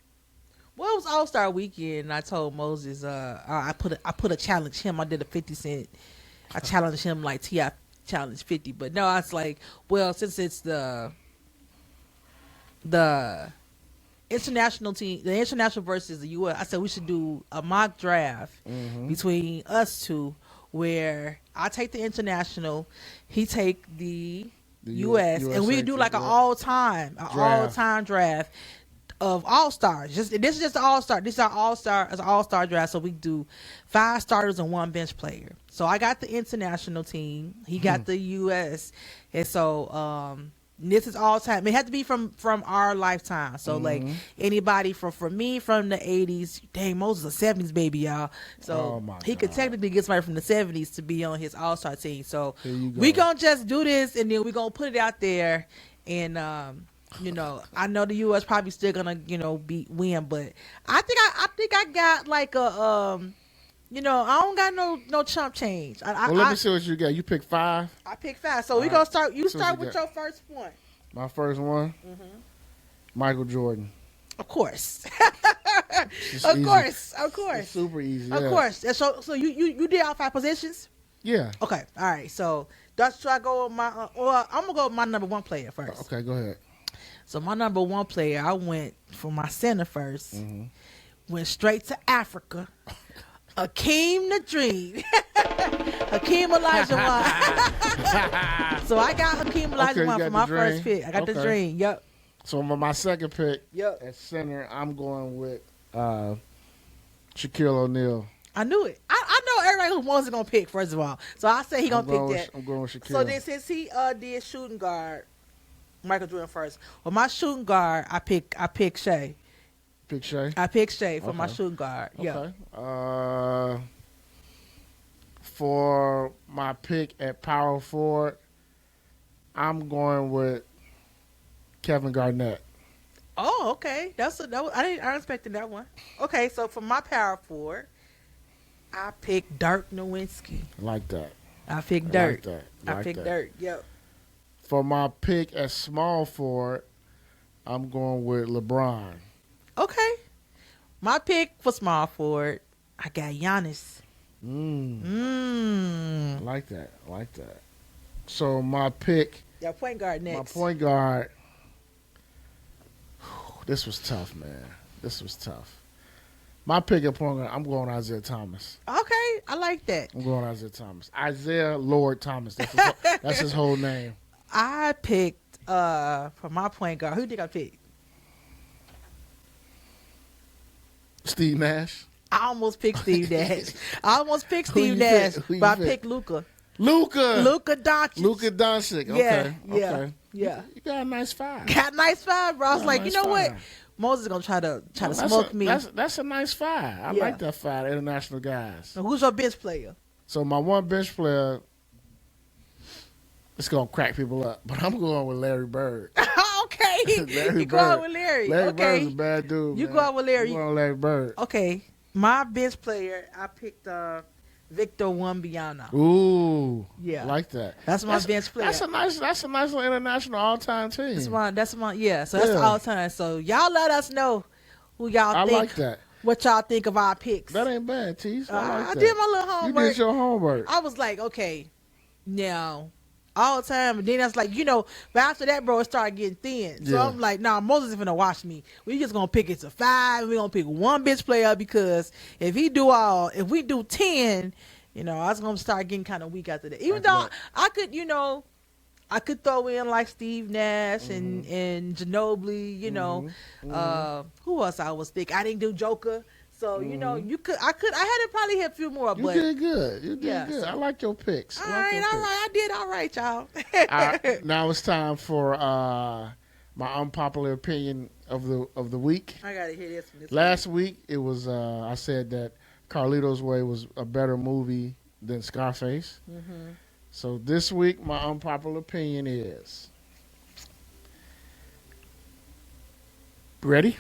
Well, it was All-Star Weekend, and I told Moses, I put a challenge him. I did a 50 Cent. I challenged him like T.I. challenge 50, but no, I was like, well, since it's the international team, the international versus the U.S., I said we should do a mock draft between us two, where I take the international, he take the U.S., and we do like an all-time draft of all-stars. This is just an all-star. This is our all-star draft. So we do 5 starters and 1 bench player. So I got the international team. He got the U.S. And so this is all-time. It had to be from our lifetime. So like anybody from me from the 80s. Dang, Moses a 70s baby, y'all. So he could technically get somebody from the 70s to be on his all-star team. So we gonna just do this, and then we gonna put it out there, and I know the U.S. probably still gonna, win, but I think I got like a, I don't got no chump change. Let me see what you got. You picked 5. I picked 5. So we gonna start. You start with your first one. My first one, Michael Jordan. Of course. Of course. It's super easy. Of course. And so you did all 5 positions. Yeah. Okay. All right. So should I go with my? I'm gonna go with my number 1 player first. Okay. Go ahead. So my number 1 player, I went for my center first. Went straight to Africa. Akeem the Dream. Hakeem Olajuwon. So I got Hakeem Olajuwon for my first pick. I got the Dream. Yep. So my second pick at center, I'm going with Shaquille O'Neal. I knew it. I know everybody who wants going to pick, first of all. So I say he going to pick that. I'm going with Shaquille. So then since he did shooting guard, Michael Jordan first. Well, my shooting guard, I pick Shea. Pick Shea? I picked Shea for my shooting guard. Okay. For my pick at power forward, I'm going with Kevin Garnett. Oh, okay. I didn't expected that one. Okay, so for my power forward, I picked Dirk Nowitzki. Like that. I picked Dirk. I picked Dirk. Yep. For my pick at small forward, I'm going with LeBron. Okay. My pick for small forward, I got Giannis. I like that. So my pick. Yeah, point guard next. My point guard. This was tough, man. My pick at point guard, I'm going Isaiah Thomas. Okay, I like that. I'm going Isaiah Thomas. Isaiah Lord Thomas. That's his whole name. I picked for my point guard. Who did I pick? Steve Nash. I almost picked Steve Nash. Who you Nash, pick? Who you but I pick? picked Luka. Luka Doncic. Luka Doncic. Yeah, Okay. yeah, Okay. yeah. You got a nice five. Got a nice five, bro. I was Got a like, nice you know what? five. Moses is gonna try to That's smoke me. That's a nice five. I Yeah. like that five. International guys. So who's your bench player? So my one bench player, it's gonna crack people up, but I'm going with Larry Bird. Okay, Larry you going Bird. with Larry? Larry Okay, Bird's a bad dude. You man. going with Larry. I'm going with Larry Bird. okay. My bench player, I picked Victor Wembanyama. Ooh, Yeah. like that. That's my bench player. That's a nice little international all time team. That's my yeah. So that's Yeah. all time. So y'all let us know who y'all I think. like that. What y'all think of our picks? That ain't bad, Tease. I like I that. did my little You homework. did your homework. I was like, okay, now all the time, and then that's like, but after that, bro, it started getting thin. So Yeah. I'm like, nah, Moses is gonna watch me. We just gonna pick it to 5. We gonna pick one bench player because if we do 10, I was gonna start getting kind of weak after that. Even though I could, I could throw in like Steve Nash and Ginobili, who else I was thinking? I didn't do Joker. So, I had to probably hit a few more, You but did good. You did Yeah, good. so- I like your picks. all right. I did all right, y'all. All right, now it's time for my unpopular opinion of the week. I gotta hear this from this. Last week it was I said that Carlito's Way was a better movie than Scarface. Mm-hmm. So this week my unpopular opinion is ready?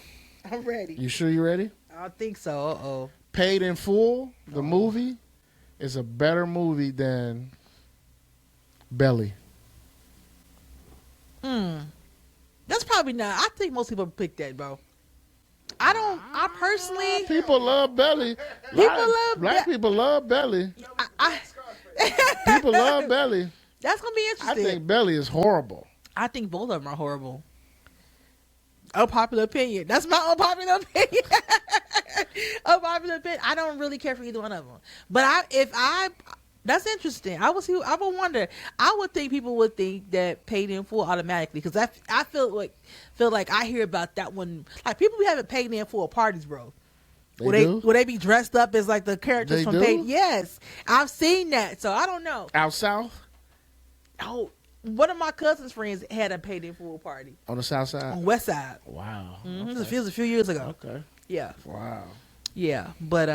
I'm ready. You sure you ready? I don't think so. Uh-oh. Paid in Full, the movie, is a better movie than Belly. That's probably not. I think most people pick that, bro. I personally. People love Belly. Black people love Belly. People love Belly. That's gonna be I interesting. think Belly is horrible. I think both of them are horrible. Unpopular opinion. That's my unpopular opinion. Unpopular opinion. I don't really care for either one of them. But that's interesting. I would wonder. I would think people would think that Paid in Full automatically because I feel like I hear about that one. Like people be having Paid in Full parties, bro. Will they be dressed up as like the characters They from do? Paid? Yes, I've seen that. So I don't know. Out south? Oh, one of my cousin's friends had a Paid in Full party On the south side? on West Side. Wow. It was a few years ago. Okay. Yeah, Wow. yeah, but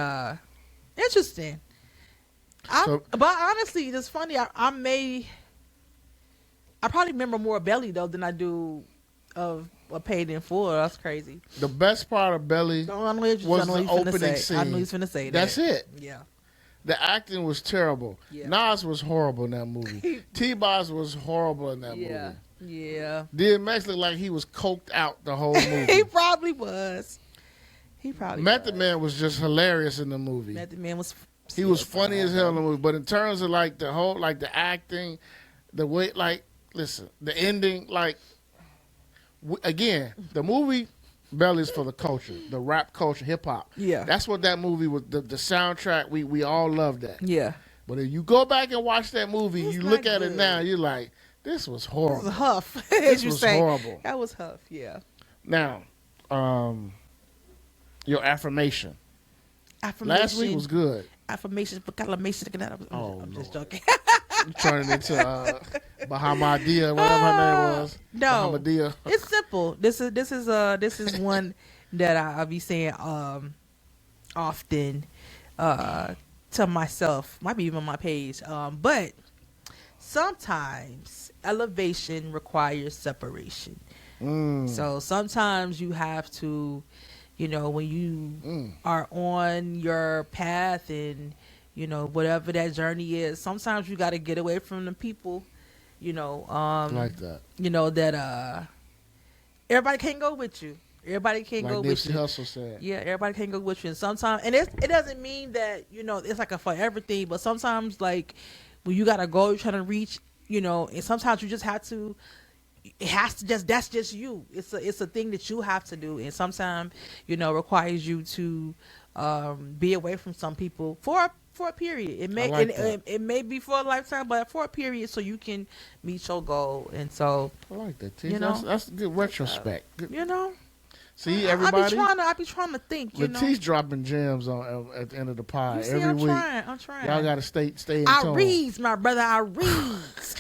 interesting. But honestly, it's funny. I probably remember more Belly though than I do of a Paid in Full. That's crazy. The best part of Belly I know he's was the finna opening say. I know scene. he's finna say that. That's it. Yeah. The acting was terrible. Yeah. Nas was horrible in that movie. T-Boz was horrible in that Yeah. movie. Yeah. DMX looked like he was coked out the whole movie. He probably was. Method Man was just hilarious in the movie. Method Man was. He was funny as hell in the movie. But in terms of like the whole, like the acting, the way, like, listen, the ending, like, again, the movie Belly's for the culture, the rap culture, hip hop. Yeah. That's what that movie was. The soundtrack, we all loved that. Yeah. But if you go back and watch that movie, It's you not look at it good. now, you're like, this was It horrible. was Huff. This as you was say. horrible. That was Huff. Yeah. Now, your affirmation. Affirmation. Last week was good. Affirmation. Proclamation. Oh, I'm just joking. You turning into Bahamadia, whatever her name was. No. Bahamadia. It's simple. This is one that I'll be saying often to myself. Might be even on my page. But sometimes elevation requires separation. So sometimes you have to, when you are on your path and whatever that journey is, sometimes you got to get away from the people, Like that. that everybody can't go with you. Everybody can't Like go with Nipsey you. Hussle said. Yeah, everybody can't go with you. And sometimes, and it doesn't mean that, it's like a forever thing, but sometimes like when you got a goal you're trying to reach, and sometimes you just have to, it has to that's just you. It's a thing that you have to do. And sometimes, requires you to be away from some people for a period. It may like it may be for a lifetime, but for a period, so you can meet your goal. And so I like that. You know? That's good retrospect. Good. you know, See, everybody. I be trying to think. You know, Latice dropping gems on at the end of the pod you see, every I'm week. trying. I'm trying. Y'all got to stay in I tone. reads, my brother. I reads.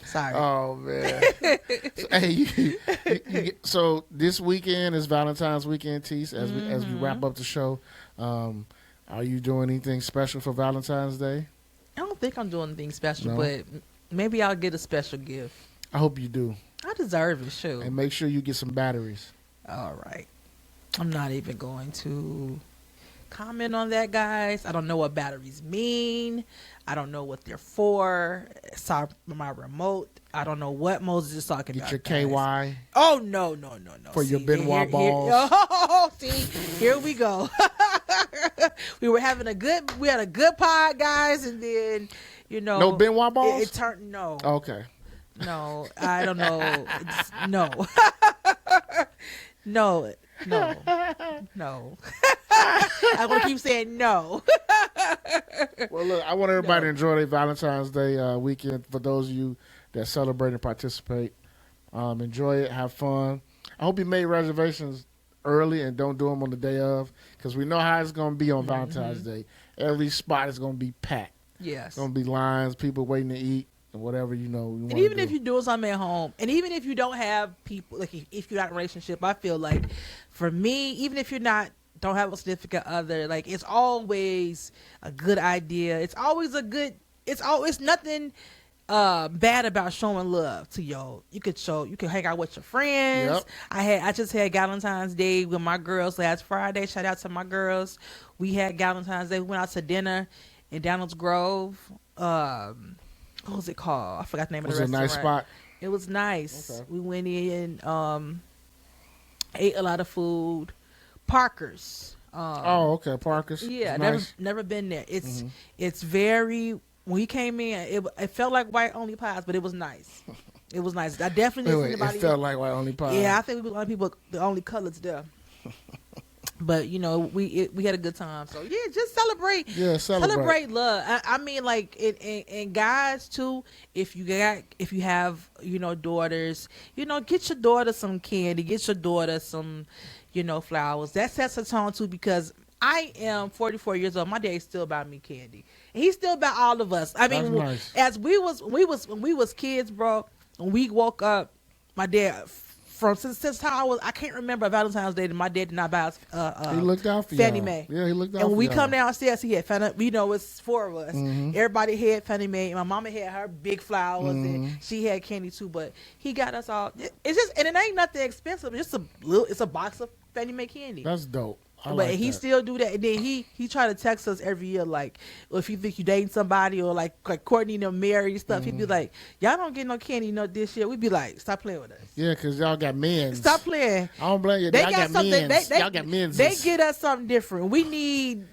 Sorry. Oh man. So, hey, so this weekend is Valentine's weekend, Tise. As we wrap up the show, are you doing anything special for Valentine's Day? I don't think I'm doing anything special, No? but maybe I'll get a special gift. I hope you do, I deserve it, sure. and make sure you get some batteries. All right. I'm not even going to comment on that, guys. I don't know what batteries mean. I don't know what they're for. Sorry, my remote. I don't know what Moses is talking Get about. your guys. KY. Oh, no. For your Benoit balls. Oh, see, here we go. we had a good pod, guys, and then, No Benoit balls? It turned, no. Okay. No, I don't know. No. No. I'm going to keep saying no. Well, look, I want everybody to enjoy their Valentine's Day weekend. For those of you that celebrate and participate, enjoy it, have fun. I hope you made reservations early and don't do them on the day of, because we know how it's going to be on Valentine's Day. Every spot is going to be packed. Yes. It's going to be lines, people waiting to eat, and whatever you want. And even if you're doing something at home, and even if you don't have people, like if you're not in a relationship, I feel like for me, even if don't have a significant other, like it's always a good idea. It's always it's nothing bad about showing love to you can hang out with your friends. Yep. I just had Valentine's Day with my girls last Friday. Shout out to my girls. We had Valentine's Day. We went out to dinner in Downlands Grove. What was it called? I forgot the name of the restaurant. Was it a nice spot? It was nice. Okay. We went in, ate a lot of food. Parker's. Okay, Parker's. Yeah, It's never been there. It's very. When we came in, it felt like white only pies, but it was nice. It was nice. I definitely didn't see anybody. It felt like white only pie. Yeah, I think we were the only people, the only colors there. But we had a good time. So yeah, just celebrate. Yeah, celebrate love. I mean, like and guys too. If you have daughters, get your daughter some candy. Get your daughter some flowers. That sets a tone too, because I am 44 years old. My dad still buy me candy, and he's still buy all of us. I mean, nice. as when we was kids, bro. When we woke up, my dad. Since time I can't remember Valentine's Day that my dad did not buy us he looked out for Fannie y'all. Mae. Yeah, he looked out and for when we y'all. come downstairs, he had it's four of us. Everybody had Fannie Mae. My mama had her big flowers and she had candy too. But he got us all. It's just, and it ain't nothing expensive. It's just it's a box of Fannie Mae candy. That's dope. But like he that. still do that, and then he try to text us every year, like if you think you dating somebody, or like Courtney and them married and stuff. He'd be like, "Y'all don't get no candy this year." We'd be like, "Stop playing with us." Yeah, because y'all got men. Stop playing. I don't blame you. They Y'all got something. men's. Y'all got men's. They get us something different. We need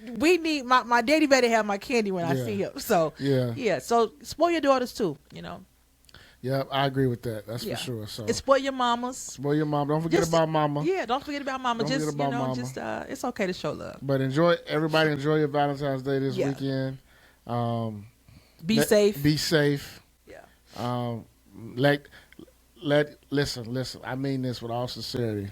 my daddy better have my candy when I see him. So yeah. So spoil your daughters too. Yeah, I agree with that. That's Yeah. for sure. So And spoil your mamas. spoil your mom. Don't forget Just- about mama. Yeah, don't forget about mama. Don't Just forget about mama. it's okay to show love. But everybody enjoy your Valentine's Day this Yeah. weekend. Be safe. Be safe. Yeah. Listen. I mean this with all sincerity.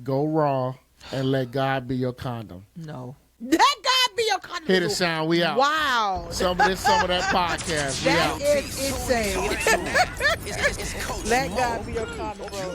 Go raw and let God be your condom. No. Let God be your condom. Hit the sound. We out. Wow. Some of that podcast. We That out. is insane. It's Coach Let Mo. God be your condom, bro.